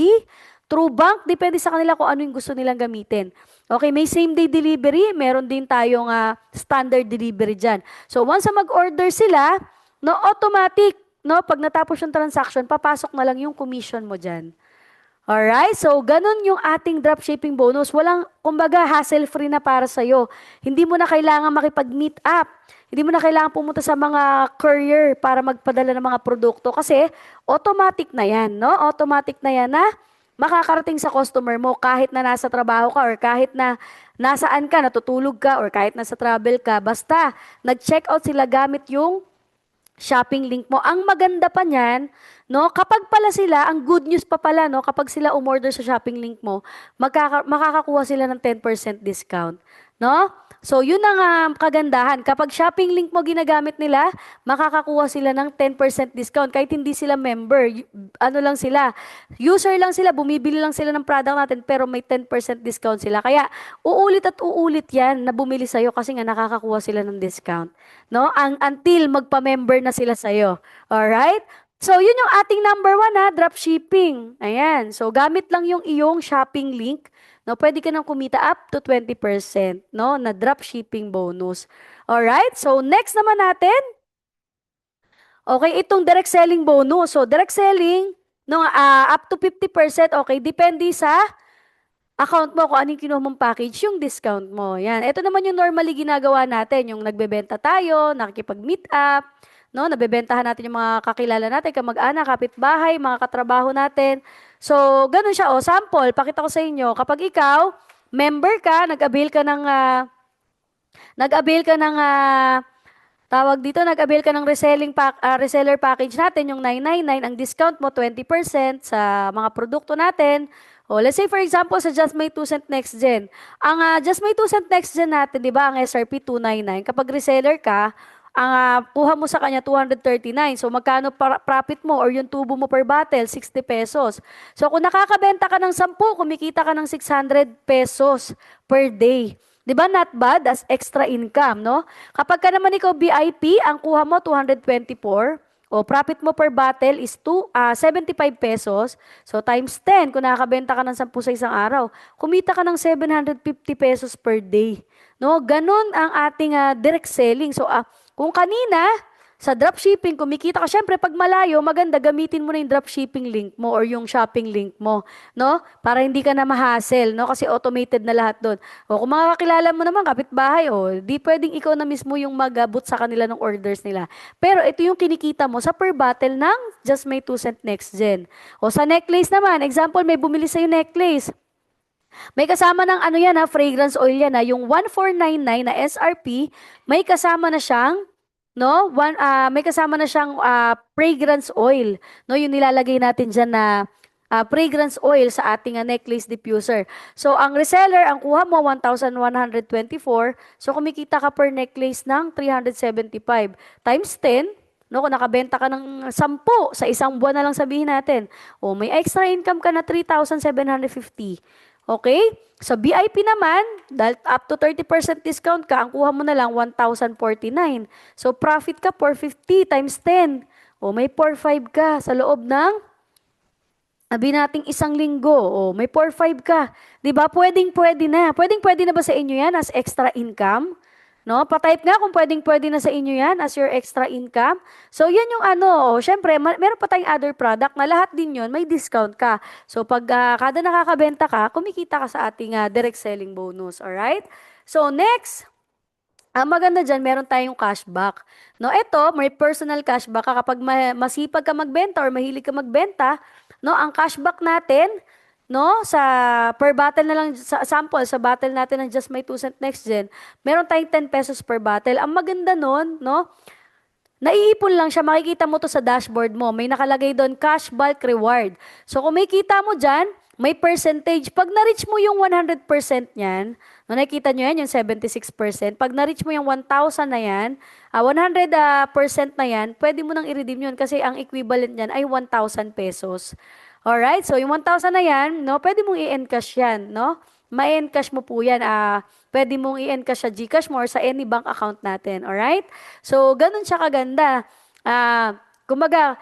through bank, depende sa kanila kung ano yung gusto nilang gamitin. Okay, may same-day delivery, meron din tayong standard delivery dyan. So, once na mag-order sila, no, automatic, no, pag natapos yung transaction, papasok na lang yung commission mo dyan. Alright, so ganun yung ating dropshipping bonus. Walang, kumbaga, hassle-free na para sa'yo. Hindi mo na kailangan makipag-meet up. Hindi mo na kailangan pumunta sa mga courier para magpadala ng mga produkto kasi automatic na yan, no? Automatic na yan na makakarating sa customer mo kahit na nasa trabaho ka or kahit na nasaan ka, natutulog ka or kahit nasa travel ka. Basta nag-check out sila gamit yung shopping link mo. Ang maganda pa niyan, no, kapag pala sila, ang good news pa pala, no, kapag sila umorder sa shopping link mo, makakakuha sila ng 10% discount. No? So, yun ang kagandahan. Kapag shopping link mo ginagamit nila, makakakuha sila ng 10% discount. Kahit hindi sila member, ano lang sila, user lang sila, bumibili lang sila ng product natin, pero may 10% discount sila. Kaya, uulit at uulit yan na bumili sa'yo kasi nga nakakakuha sila ng discount. No? Until magpa-member na sila sa'yo. Alright? So, yun yung ating number 1 ha, dropshipping. Ayan. So, gamit lang yung iyong shopping link. No, pwede ka nang kumita up to 20%, no, na dropshipping bonus. Alright? So, next naman natin, okay, itong direct selling bonus. So, direct selling, no, up to 50%, okay, depende sa account mo kung anong kinuha mong package, yung discount mo. Yan. Ito naman yung normally ginagawa natin, yung nagbebenta tayo, nakikipag-meet up, no? Nabebentahan natin yung mga kakilala natin, kamag-anak, kapitbahay, mga katrabaho natin. So, ganun siya. O, sample, pakita ko sa inyo. Kapag ikaw, member ka, nag-avail ka ng tawag dito, nag-avail ka ng reseller package natin, yung 999, ang discount mo 20% sa mga produkto natin. O, let's say for example, sa Just My 2 Cent Next Gen. Ang Just My 2 Cent Next Gen natin, di ba, ang SRP 299. Kapag reseller ka, ang kuha mo sa kanya 239. So, magkano profit mo or yung tubo mo per bottle? 60 pesos. So, kung nakakabenta ka ng 10, kumikita ka ng 600 pesos per day. Di ba, not bad as extra income, no? Kapag ka naman ikaw VIP, ang kuha mo 224, o profit mo per bottle is 75 pesos. So times 10, kung nakakabenta ka ng 10 sa isang araw, kumita ka ng 750 pesos per day. No? Ganun ang ating direct selling. So kung kanina, sa dropshipping, kumikita ka. Syempre, pag malayo, maganda gamitin mo na yung dropshipping link mo or yung shopping link mo, no? Para hindi ka na ma-hassle, no? Kasi automated na lahat doon. O kung mga kakilala mo naman, kapitbahay, di pwedeng ikaw na mismo yung mag-abot sa kanila ng orders nila. Pero ito yung kinikita mo sa per bottle ng Just My 2 Cent Next Gen. O sa necklace naman, example, may bumili sa'yo necklace. May kasama ng ano yan fragrance oil yan yung 1499 na SRP, may kasama na siyang no? May kasama na siyang fragrance oil. No, yung nilalagay natin diyan na fragrance oil sa ating necklace diffuser. So, ang reseller, ang kuha mo 1,124. So, kumikita ka per necklace ng 375 times 10. No, kung nakabenta ka ng 10 sa isang buwan na lang sabihin natin. O, may extra income ka na 3,750. Okay? Sa VIP naman, dahil up to 30% discount ka, ang kuha mo na lang 1,049. So, profit ka 450 times 10. O, may 4,500 ka sa loob ng, sabi nating isang linggo. O, may 4,500 ka. Diba? Pwedeng-pwede na. Pwedeng-pwede na ba sa inyo yan as extra income? No? Pa-type nga kung pwedeng-pwede na sa inyo yan as your extra income. So, yan yung syempre, meron pa tayong other product na lahat din yun, may discount ka. So, pag kada nakakabenta ka, kumikita ka sa ating direct selling bonus. Alright? So, next, maganda dyan, meron tayong cashback. No, ito, may personal cashback ka kapag masipag ka magbenta or mahilig ka magbenta, no, ang cashback natin, no, sa per bottle na lang, sa sample, sa bottle natin ng Just My 2 Cent Next Gen, meron tayong 10 pesos per bottle. Ang maganda nun, no, naiipon lang siya, makikita mo to sa dashboard mo. May nakalagay doon, cash bulk reward. So, kung may kita mo dyan, may percentage. Pag na-reach mo yung 100% niyan, no, nakikita nyo yan, yung 76%. Pag na-reach mo yung 1,000 na yan, 100% na yan, pwede mo nang i-redeem yun kasi ang equivalent niyan ay 1,000 pesos. Alright, so yung 1,000 na yan, no, pwede mong i-encash yan, no? Ma-encash mo po yan. Pwede mong i-encash sa GCash mo or sa any bank account natin. Alright? So, ganun siya kaganda. Kumbaga,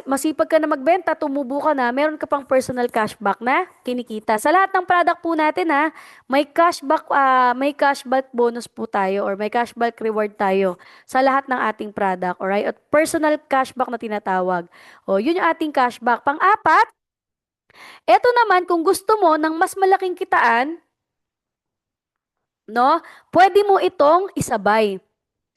masipag ka na magbenta, tumubo ka na, meron ka pang personal cashback na kinikita. Sa lahat ng product po natin, may cashback bonus po tayo or may cashback reward tayo sa lahat ng ating product. Alright? At personal cashback na tinatawag. O, yun yung ating cashback. Pang-apat, eto naman, kung gusto mo ng mas malaking kitaan, no, pwede mo itong isabay.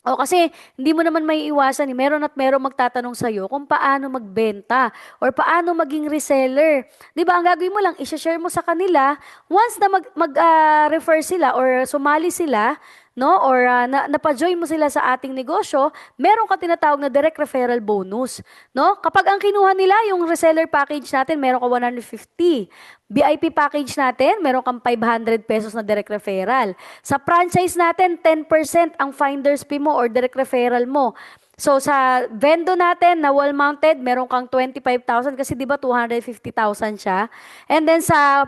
O kasi hindi mo naman may iwasan, meron at meron magtatanong sa'yo kung paano magbenta or paano maging reseller. Di ba, ang gagawin mo lang, i-share mo sa kanila, once na mag-refer sila or sumali sila, no, or napa-join mo sila sa ating negosyo, meron ka tinatawag na direct referral bonus. No? Kapag ang kinuha nila, yung reseller package natin, meron ka 150. VIP package natin, meron kang 500 pesos na direct referral. Sa franchise natin, 10% ang finder's fee mo or direct referral mo. So, sa vendo natin na wall-mounted, meron kang 25,000 kasi di ba 250,000 siya. And then sa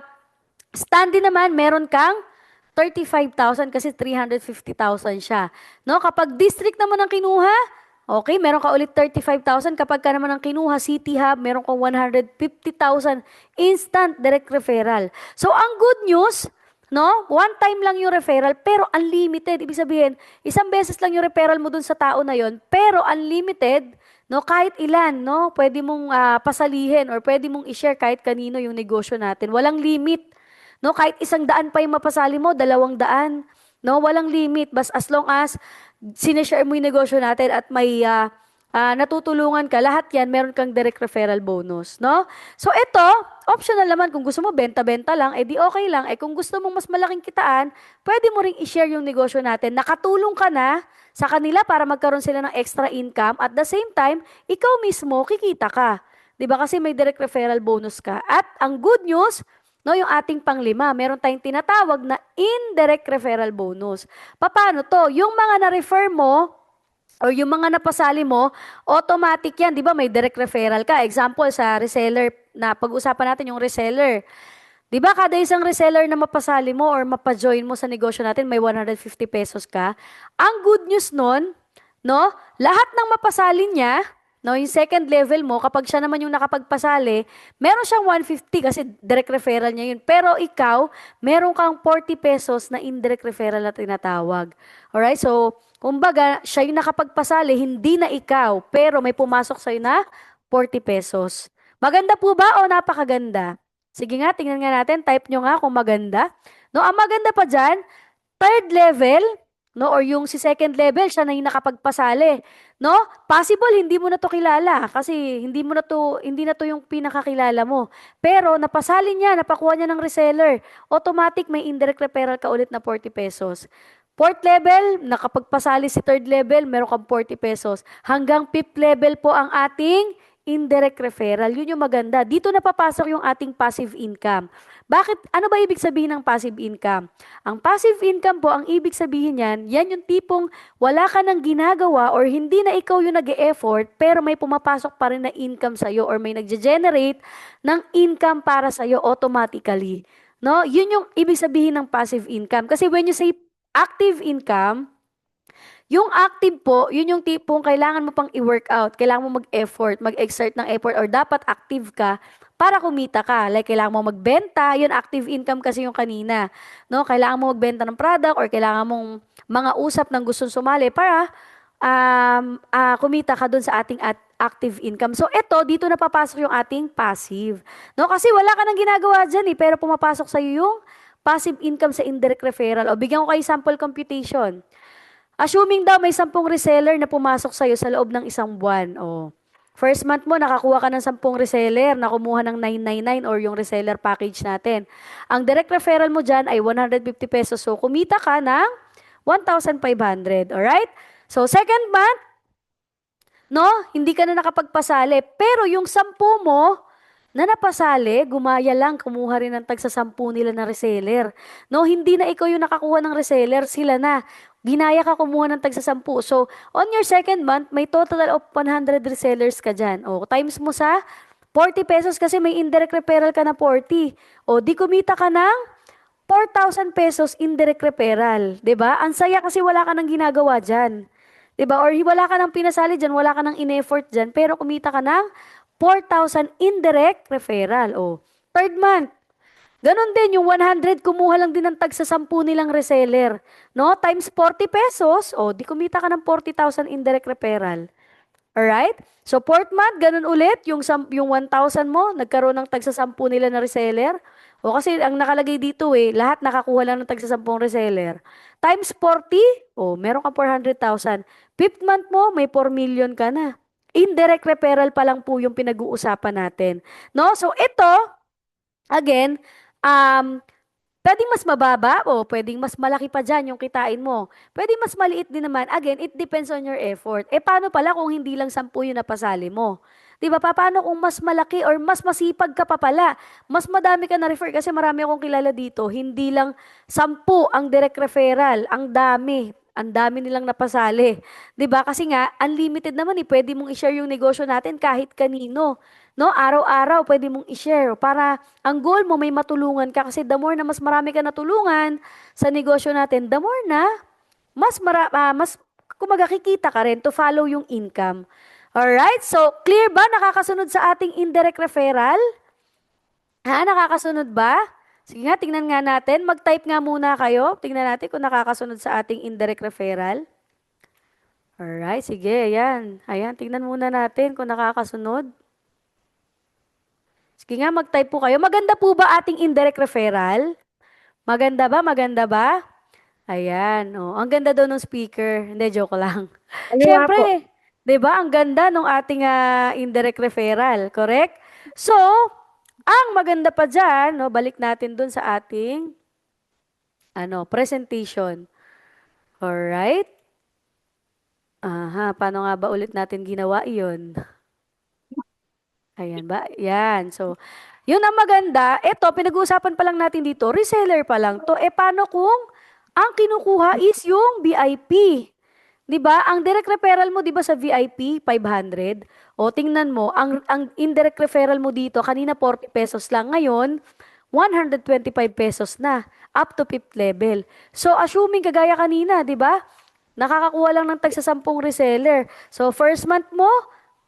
standee naman, meron kang 35,000 kasi 350,000 siya. No? Kapag district naman ang kinuha, Okay, meron ka ulit 35,000. Kapag ka naman ang kinuha, City Hub, meron kang 150,000 instant direct referral. So, ang good news, no? One time lang yung referral, pero unlimited. Ibig sabihin, isang beses lang yung referral mo dun sa tao na yon, pero unlimited, no? Kahit ilan, no? Pwede mong pasalihin or pwede mong i-share kahit kanino yung negosyo natin. Walang limit. No, kahit 100 pa yung mapasali mo, 200. No, walang limit. Bas as long as sineshare mo yung negosyo natin at may natutulungan ka, lahat yan, meron kang direct referral bonus, no? So, ito, optional naman. Kung gusto mo, benta-benta lang, edi okay lang. Eh, kung gusto mong mas malaking kitaan, pwede mo ring i-share yung negosyo natin. Nakatulong ka na sa kanila para magkaroon sila ng extra income. At the same time, ikaw mismo, kikita ka. 'Di ba? Kasi may direct referral bonus ka. At ang good news, no, yung ating panglima, meron tayong tinatawag na indirect referral bonus. Paano to? Yung mga na-refer mo, or yung mga napasali mo, automatic yan. Di ba may direct referral ka? Example, sa reseller, na pag-usapan natin yung reseller. Di ba kada isang reseller na mapasali mo or mapajoin mo sa negosyo natin, may 150 pesos ka? Ang good news nun, no, lahat ng mapasali niya, no, yung second level mo, kapag siya naman yung nakapagpasali, meron siyang 150 kasi direct referral niya yun. Pero ikaw, meron kang 40 pesos na indirect referral na tinatawag. Alright? So, kumbaga, siya yung nakapagpasali, hindi na ikaw, pero may pumasok sa'yo na 40 pesos. Maganda po ba o napakaganda? Sige nga, tingnan nga natin. Type nyo nga kung maganda. No, ang maganda pa dyan, third level, no, or yung si second level, siya na yung nakapagpasali. No? Possible hindi mo na to kilala kasi hindi na to yung pinakakilala mo. Pero napasali niya, napakuha niya ng reseller. Automatic may indirect referral ka ulit na 40 pesos. Fourth level, nakapagpasali si third level, meron kang 40 pesos. Hanggang fifth level po ang ating indirect referral. Yun yung maganda. Dito na papasok yung ating passive income. Bakit? Ano ba ibig sabihin ng passive income? Ang passive income po, ang ibig sabihin yan yung tipong wala ka nang ginagawa or hindi na ikaw yung nag-e-effort pero may pumapasok pa rin na income sa'yo or may nagge-generate ng income para sa'yo automatically. No? Yun yung ibig sabihin ng passive income. Kasi when you say active income, yung active po, yun yung tipong kailangan mo pang i-workout, kailangan mo mag-effort, mag-exert ng effort, or dapat active ka para kumita ka. Like, kailangan mo magbenta, yun active income kasi yung kanina. No? Kailangan mo magbenta ng product or kailangan mong mga usap ng gustong sumali para kumita ka dun sa ating active income. So, dito na papasok yung ating passive. No? Kasi wala ka nang ginagawa dyan pero pumapasok sa'yo yung passive income sa indirect referral. O, bigyan ko kayo sample computation. Assuming daw may 10 reseller na pumasok sa'yo sa loob ng isang buwan. O, first month mo, nakakuha ka ng 10 reseller na kumuha ng 999 or yung reseller package natin. Ang direct referral mo dyan ay 150 pesos. So, kumita ka ng 1,500. Alright? So, second month, no, hindi ka na nakapagpasali. Pero yung 10 mo na napasali, gumaya lang, kumuha rin ng tagsa 10 nila na reseller. No, hindi na ikaw yung nakakuha ng reseller, sila na. Ginaya ka kumuha ng tagsa 10. So, on your second month, may total of 100 resellers ka dyan. O, times mo sa 40 pesos kasi may indirect referral ka na 40. O, di kumita ka ng 4,000 pesos indirect referral. 'Di ba? Ang saya kasi wala ka nang ginagawa dyan. 'Di ba? Or wala ka nang pinasali dyan, wala ka nang in-effort dyan, pero kumita ka ng 4,000 indirect referral. O, third month, ganon din, yung 100, kumuha lang din ng tag sa 10 nilang reseller. No? Times 40 pesos, o, di kumita ka ng 40,000 indirect referral. Alright? So, fourth month, ganun ulit, yung 1,000 mo, nagkaroon ng tag sa 10 nila na reseller. O, kasi ang nakalagay dito lahat nakakuha lang ng tag sa 10 reseller. Times 40, o, meron ka 400,000. Fifth month mo, may 4 million ka na. Indirect referral pa lang po yung pinag-uusapan natin. No? So, ito, again, pwedeng mas mababa o pwedeng mas malaki pa dyan yung kitain mo. Pwedeng mas maliit din naman. Again, it depends on your effort. Paano pala kung hindi lang 10 yung napasali mo? Diba, paano kung mas malaki or mas masipag ka pa pala? Mas madami ka na-refer kasi marami akong kilala dito. Hindi lang 10 ang direct referral. Ang dami. Ang dami nilang napasali. 'Di ba? Kasi nga, unlimited naman Pwede mong i-share yung negosyo natin kahit kanino. No? Araw-araw, pwede mong i-share. Para ang goal mo, may matulungan ka. Kasi the more na mas marami ka natulungan sa negosyo natin, the more na mas kumaga kikita ka rin to follow yung income. Alright? So, clear ba? Nakakasunod sa ating indirect referral? Ha? Nakakasunod ba? Sige nga, tingnan nga natin. Mag-type nga muna kayo. Tingnan natin kung nakakasunod sa ating indirect referral. Alright, sige, ayan. Ayan, tingnan muna natin kung nakakasunod. Sige nga, mag-type po kayo. Maganda po ba ating indirect referral? Maganda ba? Maganda ba? Ayan, oh. Ang ganda daw ng speaker. Hindi, joke lang. Ano nga po? Siyempre, 'di ba? Ang ganda ng ating indirect referral, correct? So, ang maganda pa diyan, no, balik natin dun sa ating presentation. All right? Aha, paano nga ba ulit natin ginawa 'yon? Ayan ba? Yan. So, yun ang maganda. Ito, pinag-uusapan pa lang natin dito, reseller pa lang to. Paano kung ang kinukuha is yung VIP? 'Di ba? Ang direct referral mo 'di ba sa VIP 500? O tingnan mo, ang indirect referral mo dito kanina 40 pesos lang, ngayon 125 pesos na up to 5th level. So assuming kagaya kanina, 'di ba? Nakakakuha lang ng tagsa 10 reseller. So first month mo,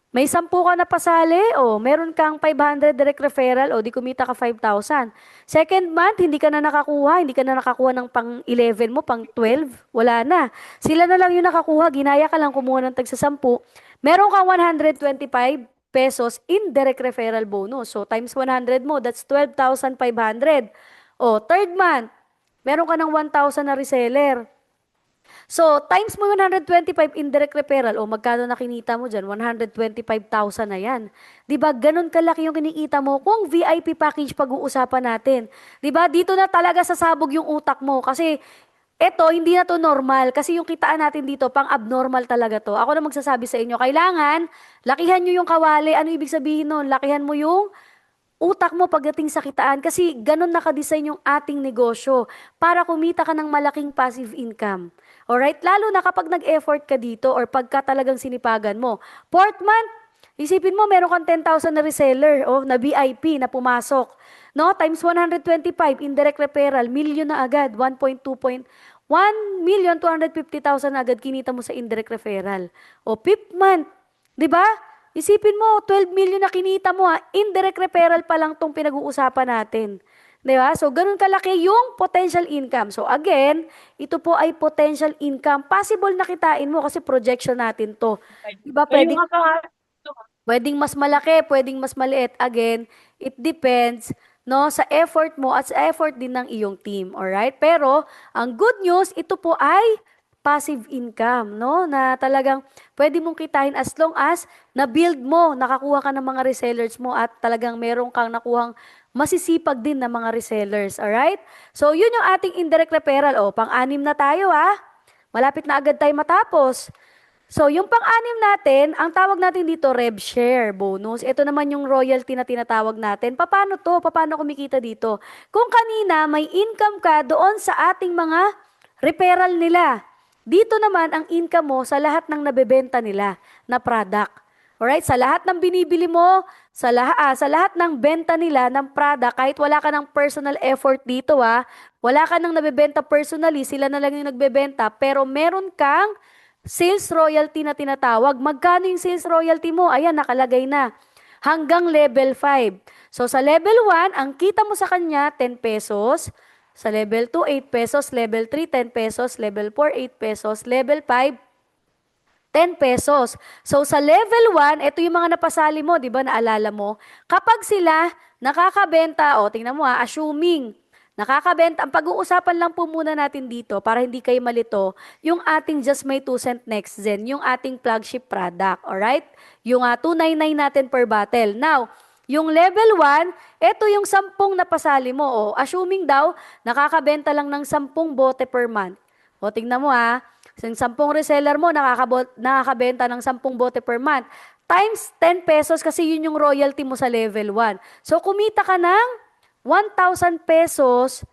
may 10 ka na pasali, o meron kang 500 direct referral, o di kumita ka 5,000. Second month, hindi ka na nakakuha ng pang 11 mo, pang 12, wala na. Sila na lang yung nakakuha, ginaya ka lang kumuha ng tagsa 10. Meron kang 125 pesos in direct referral bonus. So times 100 mo, that's 12,500. O third month, meron ka ng 1,000 na reseller. So, times mo 125 indirect referral, o magkano na kinita mo dyan? 125,000 na yan. Diba, ganun kalaki yung kinikita mo kung VIP package pag-uusapan natin. Diba, dito na talaga sasabog yung utak mo kasi eto, hindi na to normal. Kasi yung kitaan natin dito, pang abnormal talaga to. Ako na magsasabi sa inyo, kailangan, lakihan nyo yung kawali. Ano ibig sabihin nun? Lakihan mo yung utak mo pagdating sa kitaan kasi ganun nakadesign yung ating negosyo para kumita ka ng malaking passive income. Alright? Lalo na kapag nag-effort ka dito or pagka talagang sinipagan mo. Fourth month, isipin mo meron kang 10,000 na reseller na VIP na pumasok. No? Times 125, indirect referral, million na agad, 1,250,000 na agad kinita mo sa indirect referral. Fifth month, di ba? Isipin mo, 12 million na kinita mo indirect referral pa lang tong pinag-uusapan natin. Di ba? So, ganun kalaki yung potential income. So, again, ito po ay potential income. Possible na kitain mo kasi projection natin to. Di ba? Pwedeng mas malaki, pwedeng mas maliit. Again, it depends sa effort mo at sa effort din ng iyong team. Alright? Pero, ang good news, ito po ay passive income, na talagang pwede mong kitain as long as na-build mo, nakakuha ka ng mga resellers mo at talagang meron kang nakuhang masisipag din na mga resellers. Alright? So, yun yung ating indirect referral. Pang-anim na tayo Malapit na agad tayo matapos. So, yung pang-anim natin, ang tawag natin dito, rev share bonus. Ito naman yung royalty na tinatawag natin. Paano to? Paano kumikita dito? Kung kanina may income ka doon sa ating mga referral nila, dito naman ang income mo sa lahat ng nabebenta nila na product. Alright? Sa lahat ng binibili mo, sa lahat ng benta nila ng product, kahit wala ka ng personal effort dito wala ka ng nabebenta personally, sila na lang yung nagbebenta, pero meron kang sales royalty na tinatawag. Magkano yung sales royalty mo? Ayan, nakalagay na. Hanggang level 5. So sa level 1, ang kita mo sa kanya, 10 pesos. Sa level 2, 8 pesos. Level 3, 10 pesos. Level 4, 8 pesos. Level 5, 10 pesos. So sa level 1, ito yung mga napasali mo, di ba, naalala mo? Kapag sila nakakabenta, tingnan mo assuming, nakakabenta, ang pag-uusapan lang po muna natin dito para hindi kayo malito, yung ating Just My 2 Cent Next Gen, yung ating flagship product, alright? Yung 299 natin per bottle. Now, yung level 1, ito yung 10 napasali mo. Assuming daw, nakakabenta lang ng 10 bote per month. Tingnan mo yung 10 reseller mo, nakakabenta ng 10 bote per month. Times 10 pesos kasi yun yung royalty mo sa level 1. So, kumita ka ng 1,000 pesos,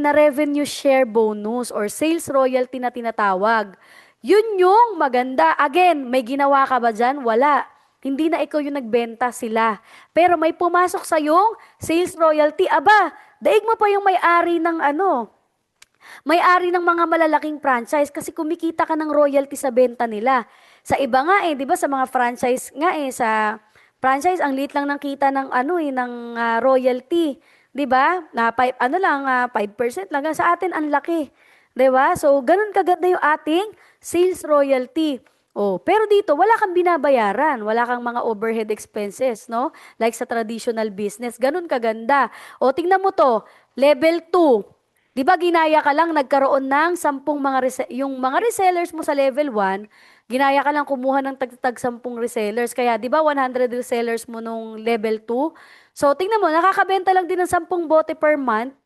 na revenue share bonus or sales royalty na tinatawag. Yun yung maganda. Again, may ginawa ka ba dyan? Wala. Hindi na ikaw yung nagbenta, sila. Pero may pumasok sa yung sales royalty. Aba, daig mo pa yung may-ari ng may-ari ng mga malalaking franchise kasi kumikita ka ng royalty sa benta nila. Sa iba nga eh, 'di ba sa mga franchise nga eh, sa franchise ang liit lang ng kita ng ano eh ng royalty, 'di ba? Na ano lang 5% lang. Sa atin ang laki, 'di ba? So ganun kaganda yung ating sales royalty. Oh, pero dito wala kang binabayaran, wala kang mga overhead expenses, no? Like sa traditional business, ganun kaganda. O tingnan mo to, level 2. 'Di ba ginaya ka lang nagkaroon ng 10 mga yung mga resellers mo sa level 1, ginaya ka lang kumuha ng tag 10 resellers. Kaya 'di ba 100 resellers mo nung level 2? So tingnan mo, nakakabenta lang din ng 10 bote per month.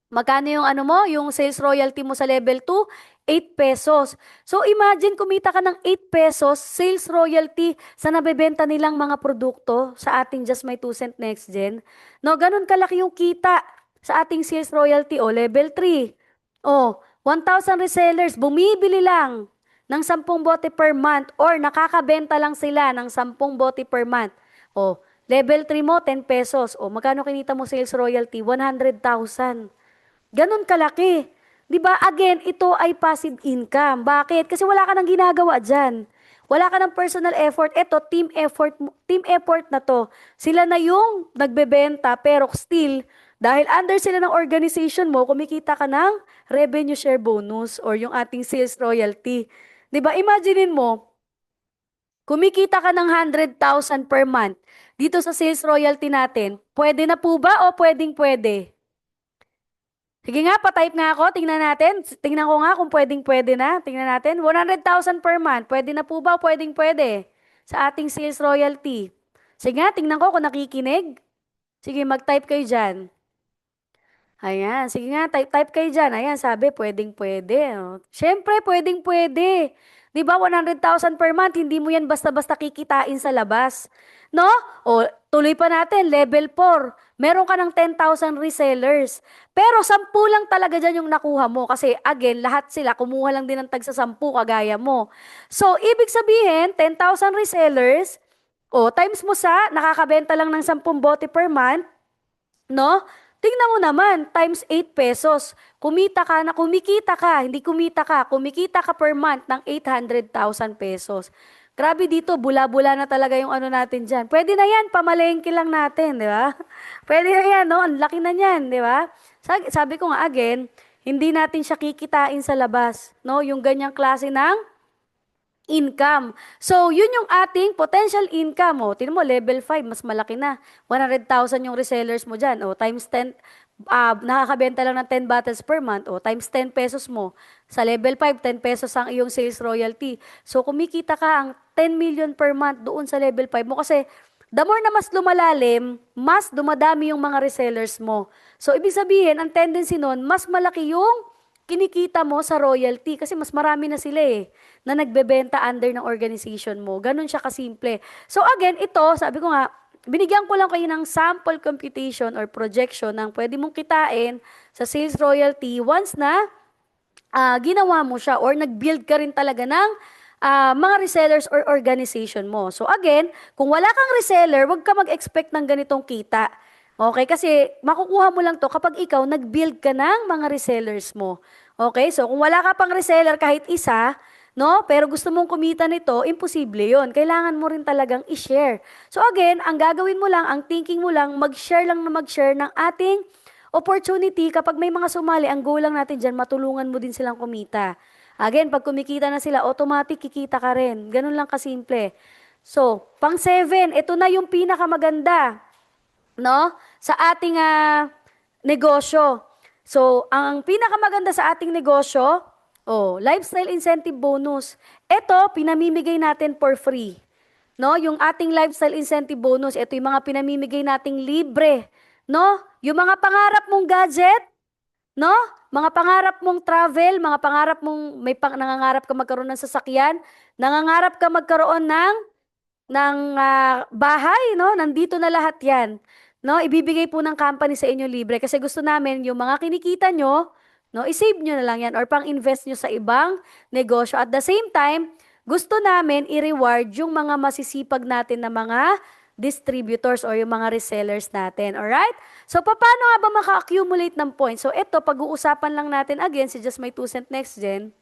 Magkano yung ano mo, yung sales royalty mo sa level 2? 8 pesos. So imagine kumita ka ng 8 pesos sales royalty sa nabebenta nilang mga produkto sa ating Just My 2 Cent Next Gen. No, ganun kalaki yung kita sa ating sales royalty o level 3. O, 1,000 resellers bumibili lang ng 10 bote per month or nakakabenta lang sila ng 10 bote per month. O, level 3 mo 10 pesos. O, magkano kinita mo sales royalty? 100,000. Ganun kalaki. 'Di ba? Again, ito ay passive income. Bakit? Kasi wala ka nang ginagawa diyan. Wala ka ng personal effort. Ito, team effort, team effort na to. Sila na yung nagbebenta pero still, dahil under sila ng organization mo, kumikita ka ng revenue share bonus or yung ating sales royalty. 'Di ba? Imaginein mo, kumikita ka ng 100,000 per month. Dito sa sales royalty natin, pwede na po ba o pwedeng pwede? Sige nga, pa-type nga ako. Tingnan natin. Tingnan ko nga kung pwedeng-pwede na. Tingnan natin. 100,000 per month. Pwede na po ba o pwedeng-pwede? Sa ating sales royalty. Sige nga, tingnan ko kung nakikinig. Sige, mag-type kayo dyan. Ayan, sige nga, type kayo dyan. Ayan, sabi, pwedeng-pwede. Oh. Siyempre, pwedeng-pwede. Di ba, 100,000 per month, hindi mo yan basta-basta kikitain sa labas. No? O, tuloy pa natin, level 4. Meron ka ng 10,000 resellers. Pero 10 lang talaga dyan yung nakuha mo. Kasi, again, lahat sila, kumuha lang din ng tagsa 10 kagaya mo. So, ibig sabihin, 10,000 resellers, o, times mo sa, nakakabenta lang ng 10 bote per month, no? Tingnan mo naman, times 8 pesos. Kumita ka na, kumikita ka, hindi kumita ka per month ng 800,000 pesos. Grabe dito, bula-bula na talaga yung ano natin dyan. Pwede na yan, pamalengke lang natin, di ba? Pwede na yan, no? Ang laki na yan, di ba? Sabi ko nga again, hindi natin siya kikitain sa labas, no? Yung ganyang klase ng income. So, yun yung ating potential income. O, tinan mo, level 5, mas malaki na. 100,000 yung resellers mo dyan. O, times 10, nakakabenta lang ng 10 bottles per month. O, times 10 pesos mo. Sa level 5, 10 pesos ang iyong sales royalty. So, kumikita ka ang 10 million per month doon sa level 5 mo. Kasi, the more na mas lumalalim, mas dumadami yung mga resellers mo. So, ibig sabihin, ang tendency nun, mas malaki yung kinikita mo sa royalty kasi mas marami na sila na nagbebenta under ng organization mo. Ganun siya kasimple. So again, ito, sabi ko nga, binigyan ko lang kayo ng sample computation or projection ng pwede mong kitain sa sales royalty once na ginawa mo siya or nag-build ka rin talaga ng mga resellers or organization mo. So again, kung wala kang reseller, huwag ka mag-expect ng ganitong kita. Okay, kasi makukuha mo lang to kapag ikaw nag-build ka ng mga resellers mo. Okay, so kung wala ka pang reseller kahit isa, no, pero gusto mong kumita nito, imposible yon. Kailangan mo rin talagang i-share. So again, ang gagawin mo lang, ang thinking mo lang, mag-share lang na mag-share ng ating opportunity. Kapag may mga sumali, ang goal lang natin dyan, matulungan mo din silang kumita. Again, pag kumikita na sila, automatic kikita ka rin. Ganun lang kasimple. So, pang 7, ito na yung pinakamaganda, no? Sa ating negosyo. So, ang pinakamaganda sa ating negosyo, lifestyle incentive bonus. Ito, pinamimigay natin for free. No? Yung ating lifestyle incentive bonus, ito yung mga pinamimigay nating libre. No? Yung mga pangarap mong gadget, no? Mga pangarap mong travel, mga pangarap mong nangangarap ka magkaroon ng sasakyan, nangangarap ka magkaroon ng bahay, no? Nandito na lahat 'yan. No, ibibigay po ng company sa inyo libre kasi gusto namin yung mga kinikita nyo, no, i-save nyo na lang yan or pang-invest nyo sa ibang negosyo. At the same time, gusto namin i-reward yung mga masisipag natin na mga distributors or yung mga resellers natin. Alright? So, paano nga ba maka-accumulate ng points? So, ito, pag-uusapan lang natin again, si Just My 2 Cent Next Gen.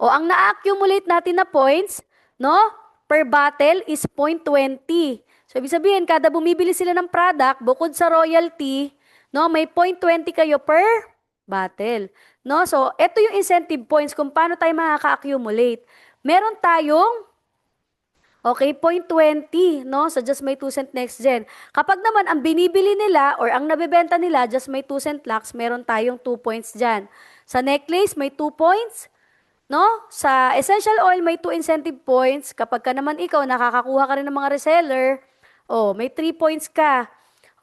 O, ang na-accumulate natin na points, no, per battle is 0.20. So, ibig sabihin, kada bumibili sila ng product, bukod sa royalty, no, may 0.20 kayo per battle. No? So, ito yung incentive points kung paano tayo makaka-accumulate. Meron tayong, okay, 0.20, no? So, Just My 2 Cent Next Gen. Kapag naman ang binibili nila or ang nabebenta nila, Just My 2 Cent Lux, meron tayong 2 points dyan. Sa necklace, may 2 points. No? Sa essential oil, may 2 incentive points. Kapag ka naman ikaw, nakakakuha ka rin ng mga reseller, may 3 points ka.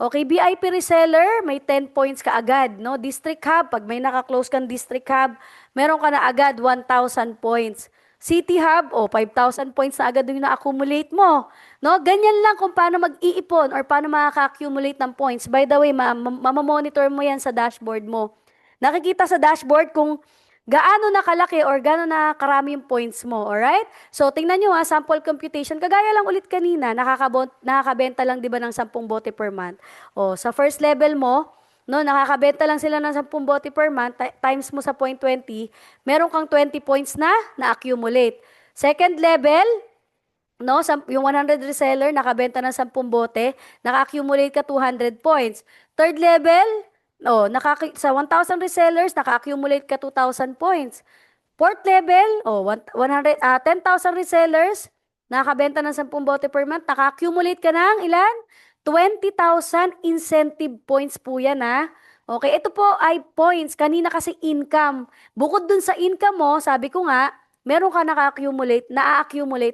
Okay, VIP reseller, may 10 points ka agad. No? District Hub, pag may naka-close kang District Hub, meron ka na agad 1,000 points. City Hub, 5,000 points na agad yung na-accumulate mo. No? Ganyan lang kung paano mag-iipon or paano makaka-accumulate ng points. By the way, mamamonitor mo yan sa dashboard mo. Nakikita sa dashboard kung gaano na kalaki or gaano na karami yung points mo, alright? So, tingnan nyo sample computation. Kagaya lang ulit kanina, nakakabenta lang 'di ba ng 10 bote per month. Sa first level mo, no, nakakabenta lang sila ng 10 bote per month, times mo sa 0.20, meron kang 20 points na na-accumulate. Second level, no, yung 100 reseller, nakabenta ng 10 bote, naka-accumulate ka 200 points. Third level, sa 1,000 resellers, naka-accumulate ka 2,000 points. Fourth level, 10,000 resellers, nakabenta ng 10 bote per month, naka-accumulate ka ng ilan? 20,000 incentive points po yan, ha? Okay, ito po ay points. Kanina kasi income. Bukod dun sa income mo, sabi ko nga, meron ka na-accumulate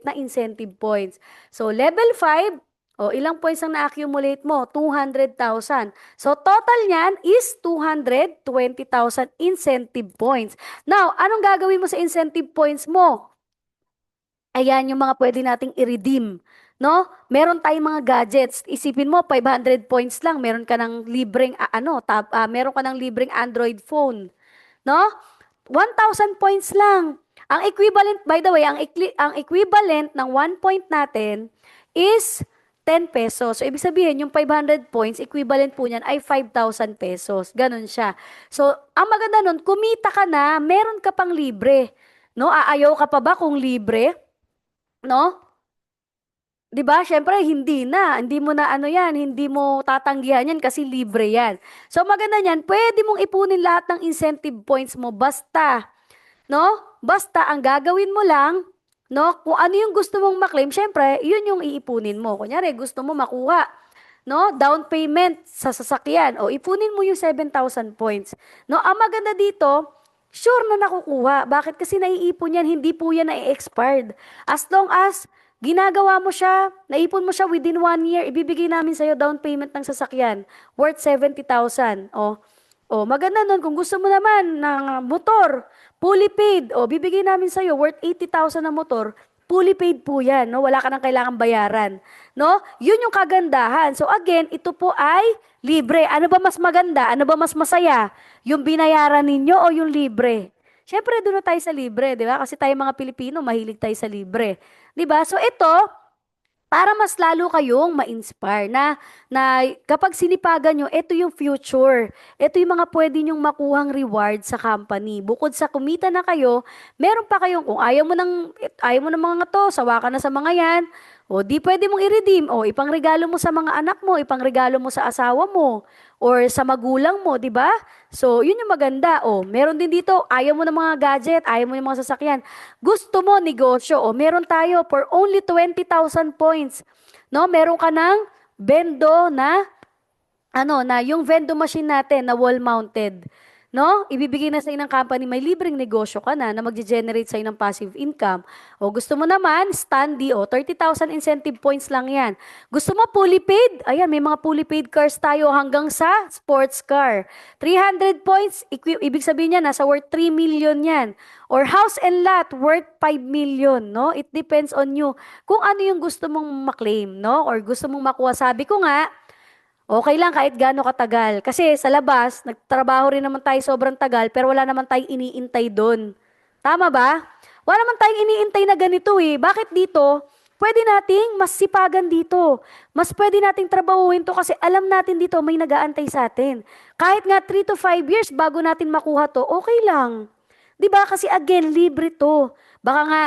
na incentive points. So, level 5, ilang points ang na-accumulate mo? 200,000. So, total niyan is 220,000 incentive points. Now, anong gagawin mo sa incentive points mo? Ayan yung mga pwede nating i-redeem. No? Meron tayong mga gadgets. Isipin mo, 500 points lang. Meron ka ng libreng, meron ka ng libreng Android phone. No? 1,000 points lang. Ang equivalent, by the way, ang equivalent ng 1 point natin is 10 pesos. So, ibig sabihin, yung 500 points, equivalent po niyan ay 5,000 pesos. Ganon siya. So, ang maganda nun, kumita ka na, meron ka pang libre. No? Aayaw ka pa ba kung libre? No? 'Di ba? Syempre hindi na. Hindi mo na hindi mo tatanggihan yan kasi libre yan. So, maganda niyan, pwede mong ipunin lahat ng incentive points mo basta, no? Basta ang gagawin mo lang, no? Kung ano yung gusto mong maklaim, syempre, yun yung iipunin mo. Kunyari, gusto mo makuha, no? Down payment sa sasakyan. Ipunin mo yung 7,000 points. No? Ang maganda dito, sure na nakukuha. Bakit? Kasi naiipon yan, hindi po yan na-expired. As long as ginagawa mo siya, naipon mo siya within 1 year, ibibigay namin sa'yo down payment ng sasakyan worth 70,000. Maganda nun. Kung gusto mo naman ng motor, fully paid, bibigay namin sa'yo worth 80,000 na motor, fully paid po yan, no? Wala ka nang kailangan bayaran, no? Yun yung kagandahan. So again, ito po ay libre. Ano ba mas maganda? Ano ba mas masaya? Yung binayaran ninyo o yung libre? Siyempre, doon na tayo sa libre, di ba? Kasi tayo mga Pilipino, mahilig tayo sa libre. Di ba? So ito, para mas lalo kayong ma-inspire na kapag sinipagan nyo, ito yung future. Ito yung mga pwede nyong makuhang reward sa company. Bukod sa kumita na kayo, meron pa kayong, kung ayaw mo ng mga to, sawa ka na sa mga yan, di pwede mong i-redeem. Ipangregalo mo sa mga anak mo, ipangregalo mo sa asawa mo, or sa magulang mo, di ba? So, yun yung maganda. Meron din dito, ayaw mo ng mga gadget, ayaw mo ng mga sasakyan. Gusto mo negosyo, meron tayo for only 20,000 points. No, meron ka ng vendo na yung vendo machine natin na wall mounted. No? Ibibigay na sa'yo ng company, may libreng negosyo ka na magge-generate sa'yo ng passive income. Gusto mo naman, standee, 30,000 incentive points lang yan. Gusto mo fully paid? Ayan, may mga fully paid cars tayo hanggang sa sports car. 300 points, ibig sabihin niya, nasa worth 3 million yan. Or house and lot, worth 5 million, no? It depends on you. Kung ano yung gusto mong maklaim, no? Or gusto mong makuha. Sabi ko nga, okay lang kahit gaano katagal. Kasi sa labas, nagtrabaho rin naman tayo sobrang tagal, pero wala naman tayong iniintay doon. Tama ba? Wala naman tayong iniintay na ganito eh. Bakit dito? pwede nating mas sipagan dito. Mas pwede nating trabahuin to kasi alam natin dito may nag-aantay sa atin. Kahit nga 3 to 5 years bago natin makuha to, okay lang. 'Di ba? Kasi again, libre to. Baka nga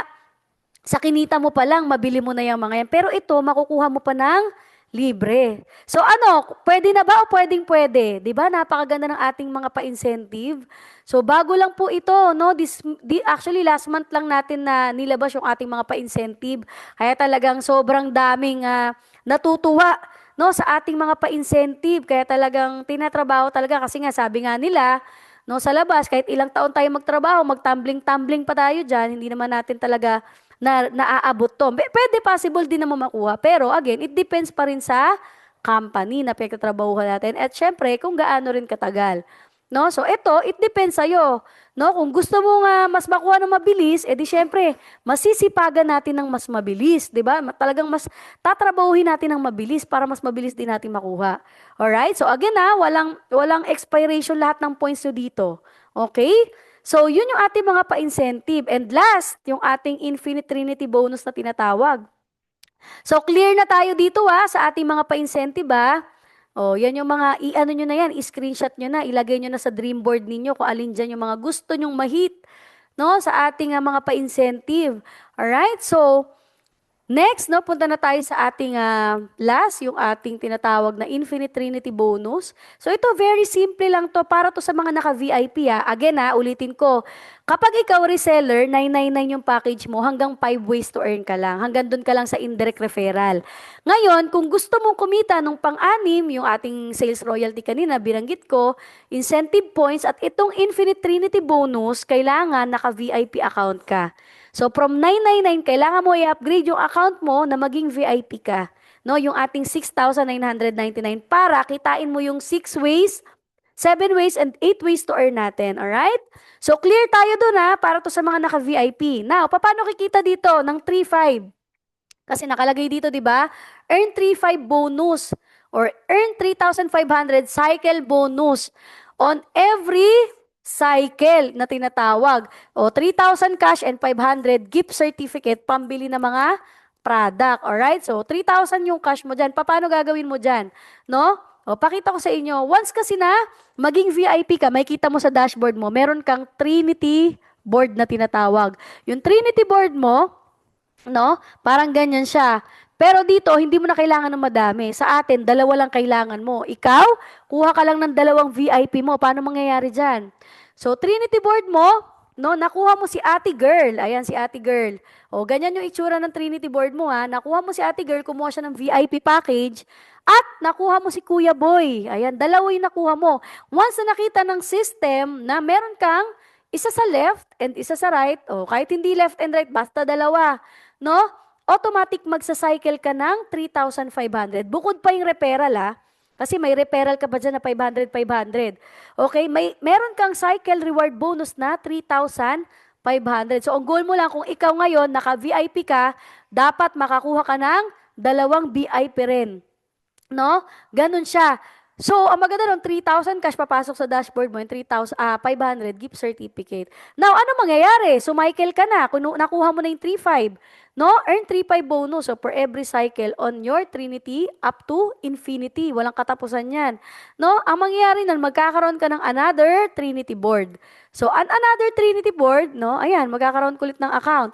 sa kinita mo pa lang, mabili mo na yung mga yan. Pero ito, makukuha mo pa ng libre. So ano, pwede na ba o pwedeng pwede? 'Di ba? Napakaganda ng ating mga pa-incentive. So bago lang po ito, no? Actually last month lang natin na nilabas yung ating mga pa-incentive. Kaya talagang sobrang daming natutuwa no sa ating mga pa-incentive. Kaya talagang tinatrabaho talaga kasi nga sabi nga nila, no, sa labas kahit ilang taon tayo magtrabaho, magtumbling-tumbling pa tayo diyan, hindi naman natin talaga naaabot to. Pwede possible din naman makuha. Pero again, it depends pa rin sa company na pinagtatrabahuhan natin. At syempre, kung gaano rin katagal. No? So, ito, it depends sa'yo. No? Kung gusto mo nga mas makuha ng mabilis, edi syempre, masisipagan natin ng mas mabilis. 'Di ba? Talagang mas tatrabahuhin natin ng mabilis para mas mabilis din natin makuha. Alright? So, again walang expiration lahat ng points nyo dito. Okay? So, yun yung ating mga pa-incentive. And last, yung ating Infinite Trinity bonus na tinatawag. So, clear na tayo dito sa ating mga pa-incentive O, yan yung mga, i-ano nyo na yan, i-screenshot nyo na, ilagay nyo na sa dream board ninyo kung alin dyan yung mga gusto nyong ma-hit, no, sa ating mga pa-incentive. Alright, so, next, no, punta na tayo sa ating last, yung ating tinatawag na Infinite Trinity bonus. So ito, very simple lang to para to sa mga naka-VIP Again ulitin ko. Kapag ikaw reseller, 999 yung package mo, hanggang 5 ways to earn ka lang. Hanggang doon ka lang sa indirect referral. Ngayon, kung gusto mong kumita nung pang-anim, yung ating sales royalty kanina, binanggit ko, incentive points, at itong Infinite Trinity bonus, kailangan naka-VIP account ka. So from 999, kailangan mo i-upgrade yung account mo na maging VIP ka. No, yung ating 6,999 para kitain mo yung 6 ways, 7 ways, and 8 ways to earn natin. Alright? So clear tayo dun para to sa mga naka-VIP. Now, paano kikita dito ng 3,500? Kasi nakalagay dito, di ba? Earn 3,500 bonus or earn 3,500 cycle bonus on every cycle na tinatawag. O 3,000 cash and 500 gift certificate pambili ng mga product. Alright? So 3,000 yung cash mo dyan. Paano gagawin mo dyan? No? O, pakita ko sa inyo. Once kasi na maging VIP ka, may kita mo sa dashboard mo, meron kang Trinity board na tinatawag. Yung Trinity board mo, no? Parang ganyan siya. Pero dito, hindi mo na kailangan ng madami. Sa atin, dalawa lang kailangan mo. Ikaw, kuha ka lang ng 2 VIP mo. Paano mangyayari dyan? So, Trinity board mo, no, nakuha mo si Ate Girl. Ayan, si Ate Girl. O, ganyan yung itsura ng Trinity board mo, Nakuha mo si Ate Girl, kumuha siya ng VIP package. At nakuha mo si Kuya Boy. Ayan, dalawa yung nakuha mo. Once na nakita ng system na meron kang isa sa left and isa sa right, o kahit hindi left and right, basta dalawa, no? Automatic magsa-cycle ka ng 3,500. Bukod pa yung referral, kasi may referral ka pa dyan na 500, 500. Okay, meron kang cycle reward bonus na 3,500. So, ang goal mo lang, kung ikaw ngayon, naka-VIP ka, dapat makakuha ka ng 2 VIP rin. No? Ganun siya. So, ang maganda nun, 3,000 cash papasok sa dashboard mo, yung 500 gift certificate. Now, ano mangyayari? Sumicle ka na, nakuha mo na yung 3,500. No? Earn 3,500 bonus so for every cycle on your Trinity up to infinity. Walang katapusan yan. No? Ang mangyayari nun, magkakaroon ka ng another Trinity board. So, another Trinity board, no? Ayan, magkakaroon kulit ng account.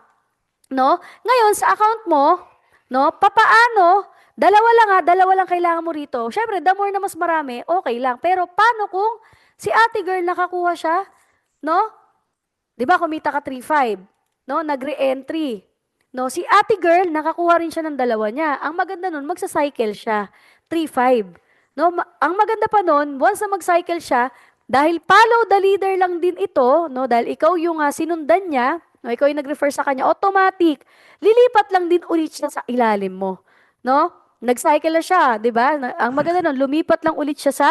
No? Ngayon, sa account mo, no? Papaano? Dalawa lang kailangan mo rito. Syempre, the more na mas marami, okay lang. Pero paano kung si Ate Girl nakakuha siya, no? 'Di ba kumita ka 3,500, no? Nag-re-entry. No, si Ate Girl nakakuha rin siya ng dalawa niya. Ang maganda nun, magsa-cycle siya. 3,500. No, ang maganda pa nun, once na mag-cycle siya, dahil follow the leader lang din ito, no? Dahil ikaw yung sinundan niya, no? Ikaw yung nag-refer sa kanya, automatic, lilipat lang din ulit siya sa ilalim mo. No? Nag-cycle na siya, di ba? Ang maganda nun, lumipat lang ulit siya sa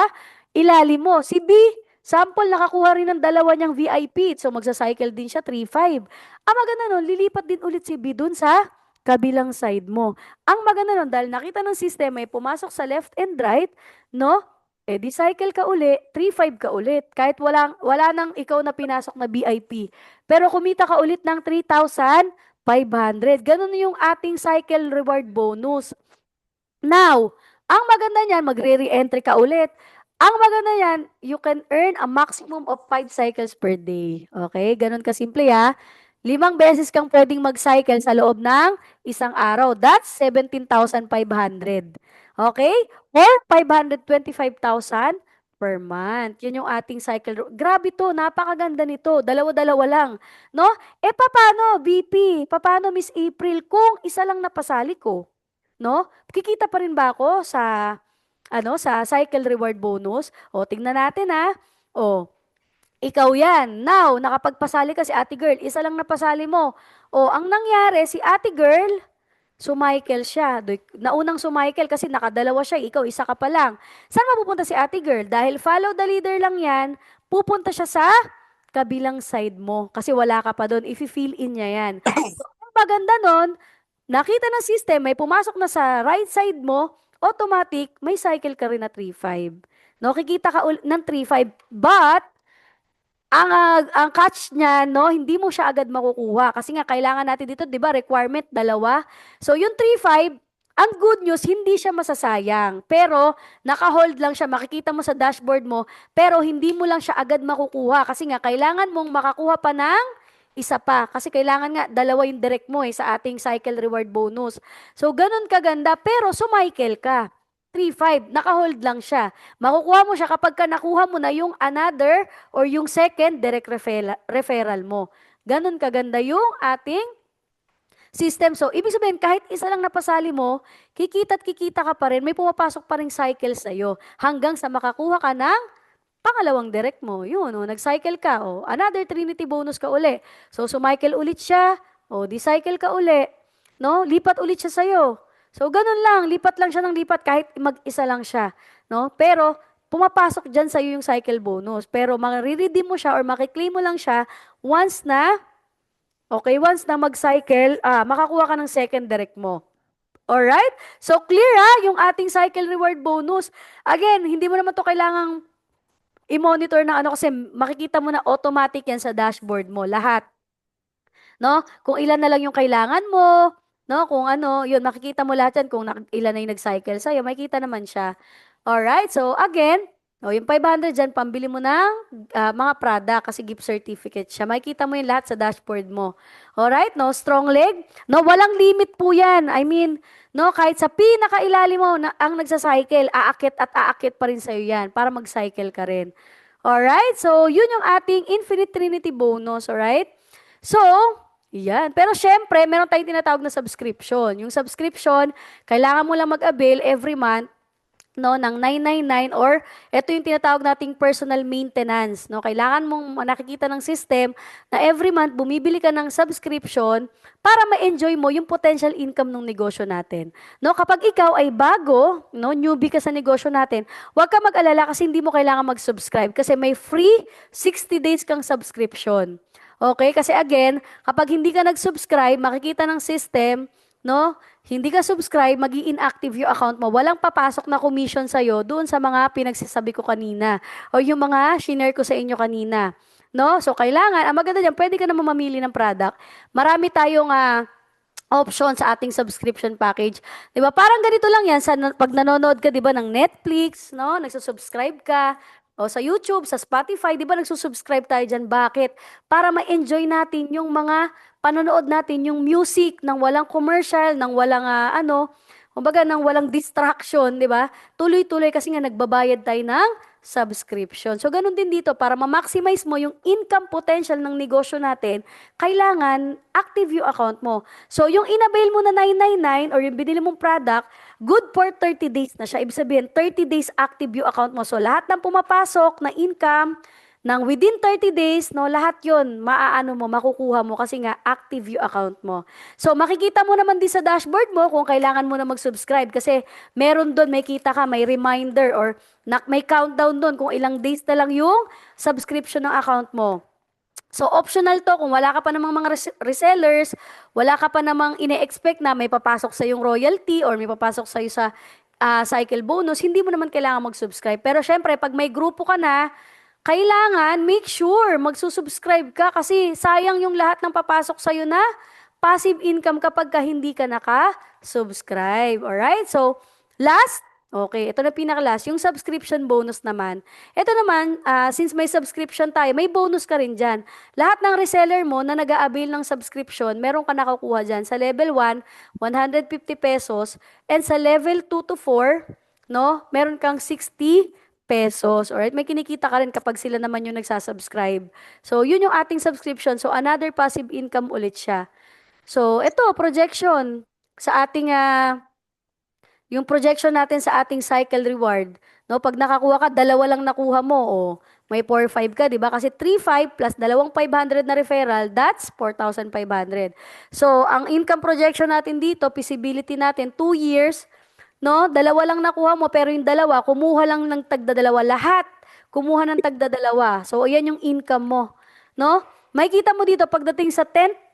ilalim mo. Si B, sample, nakakuha rin ng dalawa niyang VIP. So, magsa-cycle din siya, 3,500. Ang maganda nun, lilipat din ulit si B dun sa kabilang side mo. Ang maganda nun, dahil nakita ng system ay pumasok sa left and right, no? Di cycle ka uli, 3,500 ka ulit. Kahit wala nang ikaw na pinasok na VIP. Pero kumita ka ulit ng 3,500 500. Ganun yung ating cycle reward bonus. Now, ang maganda niyan, magre-re-entry ka ulit. Ang maganda niyan, you can earn a maximum of 5 cycles per day. Okay? Ganun kasimple ha. 5 beses kang pwedeng mag-cycle sa loob ng isang araw. That's 17,500. Okay? Or 525,000 per month. Yun yung ating cycle. Grabe to, napakaganda nito. Dalawa-dalawa lang. No? Paano, VP? Paano, Miss April, kung isa lang napasali ko? No? Kikita pa rin ba ako sa sa cycle reward bonus? O tingnan natin ha. O, ikaw yan. Now, nakapagpasali ka si Ate Girl, isa lang napasali mo. O, ang nangyari si Ate Girl, sumikel siya. Naunang sumikel kasi nakadalawa siya, ikaw isa ka pa lang. Saan mapupunta si Ate Girl? Dahil follow the leader lang yan, pupunta siya sa kabilang side mo kasi wala ka pa doon. If-fill in niya yan. So, ang maganda nun, nakita ng system, may pumasok na sa right side mo, automatic, may cycle ka rin na 3-5. No, kikita ka ng 3-5, but ang catch niya, no, hindi mo siya agad makukuha kasi nga kailangan natin dito, 'di ba, requirement dalawa. So yung 3-5, ang good news, hindi siya masasayang. Pero naka-hold lang siya, makikita mo sa dashboard mo, pero hindi mo lang siya agad makukuha kasi nga kailangan mong makakuha pa ng isa pa. Kasi kailangan nga dalawa yung direct mo sa ating cycle reward bonus. So ganun kaganda, pero sumikel ka. 3-5, naka-hold lang siya. Makukuha mo siya kapag ka nakuha mo na yung another or yung second direct referral mo. Ganun kaganda yung ating system. So, ibig sabihin, kahit isa lang napasali mo, kikita at kikita ka pa rin, may pumapasok pa rin cycle sa'yo hanggang sa makakuha ka ng pangalawang direct mo. Yun, nag-cycle ka. Another Trinity bonus ka uli. So, sumicle ulit siya. Di-cycle ka uli. No? Lipat ulit siya sa'yo. So, ganun lang. Lipat lang siya ng lipat kahit mag-isa lang siya. No? Pero, pumapasok dyan sa'yo yung cycle bonus. Pero, mariredeem mo siya or makiklaim mo lang siya once na mag-cycle, makakuha ka ng second direct mo. Alright? So, clear yung ating cycle reward bonus. Again, hindi mo naman to kailangang i-monitor na kasi makikita mo na automatic yan sa dashboard mo, lahat. No? Kung ilan na lang yung kailangan mo, no? Kung yun, makikita mo lahat yan kung ilan na yung nag-cycle sa'yo, makikita naman siya. Alright? So, again, yung 500 dyan, pambili mo ng mga product kasi gift certificate siya. Makikita mo yung lahat sa dashboard mo. Alright? No? Strong leg? No? Walang limit po yan. I mean, no? Kahit sa pinakailalim mo ang nagsacycle, aakit at aakit pa rin sa'yo yan para mag-cycle ka rin. Alright? So, yun yung ating Infinite Trinity bonus. Alright? So, yan. Pero syempre, meron tayong tinatawag na subscription. Yung subscription, kailangan mo lang mag-avail every month ng 999 or ito yung tinatawag nating personal maintenance. No? Kailangan mong nakikita ng system na every month bumibili ka ng subscription para ma-enjoy mo yung potential income ng negosyo natin. No? Kapag ikaw ay bago, newbie ka sa negosyo natin, huwag ka mag-alala kasi hindi mo kailangan mag-subscribe kasi may free 60 days kang subscription. Okay? Kasi again, kapag hindi ka nag-subscribe, makikita ng system, hindi ka subscribe, magi-inactive yung account mo. Walang papasok na commission sa'yo doon sa mga pinagsasabi ko kanina o yung mga shinare ko sa inyo kanina. No? So, kailangan, ang maganda dyan, pwede ka naman mamili ng product. Marami tayong option sa ating subscription package. 'Di ba? Parang ganito lang 'yan pag nanonood ka 'di ba ng Netflix, no? Nagsusubscribe ka o sa YouTube, sa Spotify, 'di ba nagsusubscribe tayo diyan? Bakit? Para ma-enjoy natin yung mga panonood natin, yung music nang walang commercial, nang walang kumbaga nang walang distraction, 'di ba? Tuloy-tuloy kasi nga nagbabayad tayo ng subscription. So, ganun din dito, para ma-maximize mo yung income potential ng negosyo natin, kailangan active yung account mo. So, yung in-avail mo na 999 or yung binili mong product, good for 30 days na siya. Ibig sabihin, 30 days active yung account mo. So, lahat ng pumapasok na income, nang within 30 days, lahat yun, makukuha mo kasi nga active yung account mo. So, makikita mo naman din sa dashboard mo kung kailangan mo na mag-subscribe kasi meron doon, may kita ka, may reminder or may countdown doon kung ilang days na lang yung subscription ng account mo. So, optional to kung wala ka pa namang mga resellers, wala ka pa namang ine-expect na may papasok sa yung royalty or may papasok sa sa cycle bonus, hindi mo naman kailangan mag-subscribe. Pero syempre, pag may grupo ka na, kailangan make sure magsusubscribe ka kasi sayang yung lahat ng papasok sa'yo na passive income kapag ka hindi ka naka-subscribe. Alright? So, last, okay, ito na pinaka-last, yung subscription bonus naman. Ito naman, since may subscription tayo, may bonus ka rin dyan. Lahat ng reseller mo na nag-a-avail ng subscription, meron ka nakukuha dyan. Sa level 1, 150 pesos. And sa level 2 to 4, no, meron kang 60 pesos. Alright? May kinikita ka rin kapag sila naman yung nagsasubscribe. So, yun yung ating subscription. So, another passive income ulit siya. So, ito, projection sa ating yung projection natin sa ating cycle reward, no? Pag nakakuha ka, dalawa lang nakuha mo, o may 4-5 ka, di ba? Kasi 3-5 plus dalawang 500 na referral, that's 4,500. So, ang income projection natin dito, feasibility natin, 2 years, no? Dalawa lang nakuha mo, pero yung dalawa, kumuha lang ng tagdadalawa. Lahat, kumuha ng tagdadalawa. So, ayan yung income mo, no? Makikita mo dito, pagdating sa 10th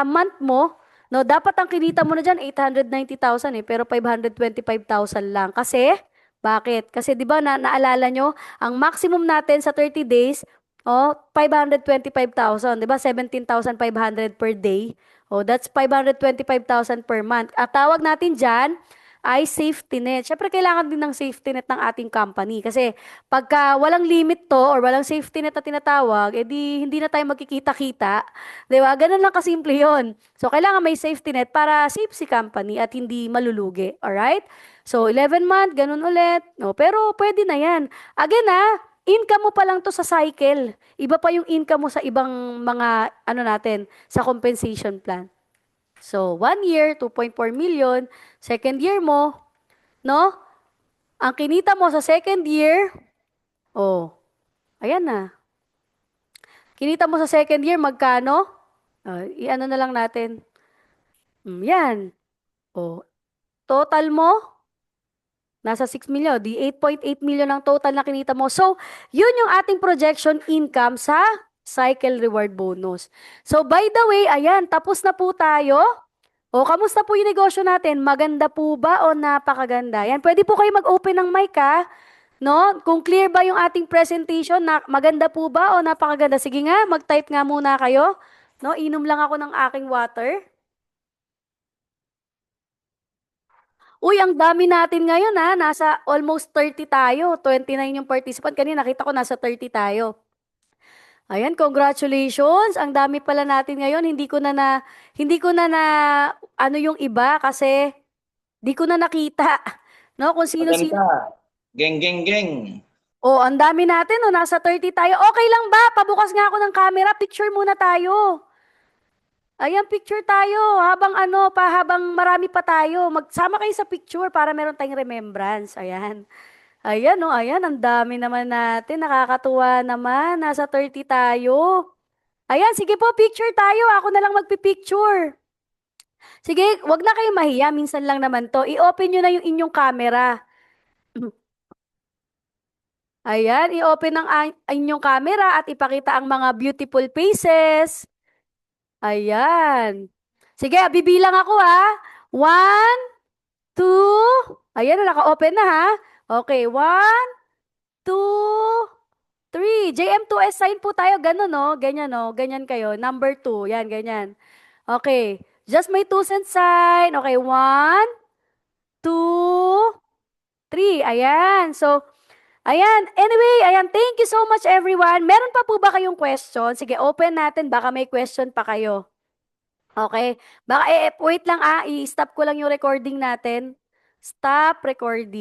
month mo, no, dapat ang kinita mo na dyan, 890,000 pero 525,000 lang. Kasi, bakit? Kasi di ba naalala nyo, ang maximum natin sa 30 days, 525,000, di ba? 17,500 per day. That's 525,000 per month. At tawag natin dyan ay safety net. Syempre, kailangan din ng safety net ng ating company. Kasi pagka walang limit to or walang safety net na tinatawag, edi hindi na tayo magkikita-kita. Di ba? Ganun lang kasimple yun. So, kailangan may safety net para safe si company at hindi malulugi. Alright? So, 11 month, ganun ulit. No, pero pwede na yan. Again income mo pa lang to sa cycle. Iba pa yung income mo sa ibang mga, natin, sa compensation plan. So, 1 year, 2.4 million. Second year mo, no? Ang kinita mo sa second year, ayan na. Kinita mo sa second year, magkano? I-ano na lang natin. Yan. Total mo, nasa 6 million. Di 8.8 million ang total na kinita mo. So, yun yung ating projection income sa cycle reward bonus. So, by the way, ayan, tapos na po tayo. Kamusta po yung negosyo natin? Maganda po ba o napakaganda? Yan, pwede po kayo mag-open ng mic no? Kung clear ba yung ating presentation, maganda po ba o napakaganda? Sige nga, mag-type nga muna kayo. No, inom lang ako ng aking water. Uy, ang dami natin ngayon nasa almost 30 tayo. 29 yung participant. Kanina nakita ko nasa 30 tayo. Ayan, congratulations. Ang dami pala natin ngayon. Hindi ko na ano yung iba kasi di ko na nakita. No, kung sino-sino. Maganda. Geng, geng, geng. Ang dami natin. Nasa 30 tayo. Okay lang ba? Pabukas nga ako ng camera. Picture muna tayo. Ayan, picture tayo. Habang marami pa tayo. Magsama kayo sa picture para meron tayong remembrance. Ayan. Ayan, ayan. Ang dami naman natin. Nakakatuwa naman. Nasa 30 tayo. Ayan, sige po, picture tayo. Ako na lang magpipicture. Sige, wag na kayo mahiya. Minsan lang naman to. I-open nyo na yung inyong camera. Ayan, i-open ang inyong camera at ipakita ang mga beautiful faces. Ayan. Sige, bibilang ako 1, 2, ayan, naka-open na Okay, 1, 2, 3. JM2S sign po tayo. Ganun, Ganyan, Ganyan kayo. Number 2. Yan, ganyan. Okay. Just may 2 cent sign. Okay, 1, 2, 3. Ayan. So, ayan. Anyway, ayan. Thank you so much, everyone. Meron pa po ba kayong question? Sige, open natin. Baka may question pa kayo. Okay. Baka, wait lang I-stop ko lang yung recording natin. Stop recording.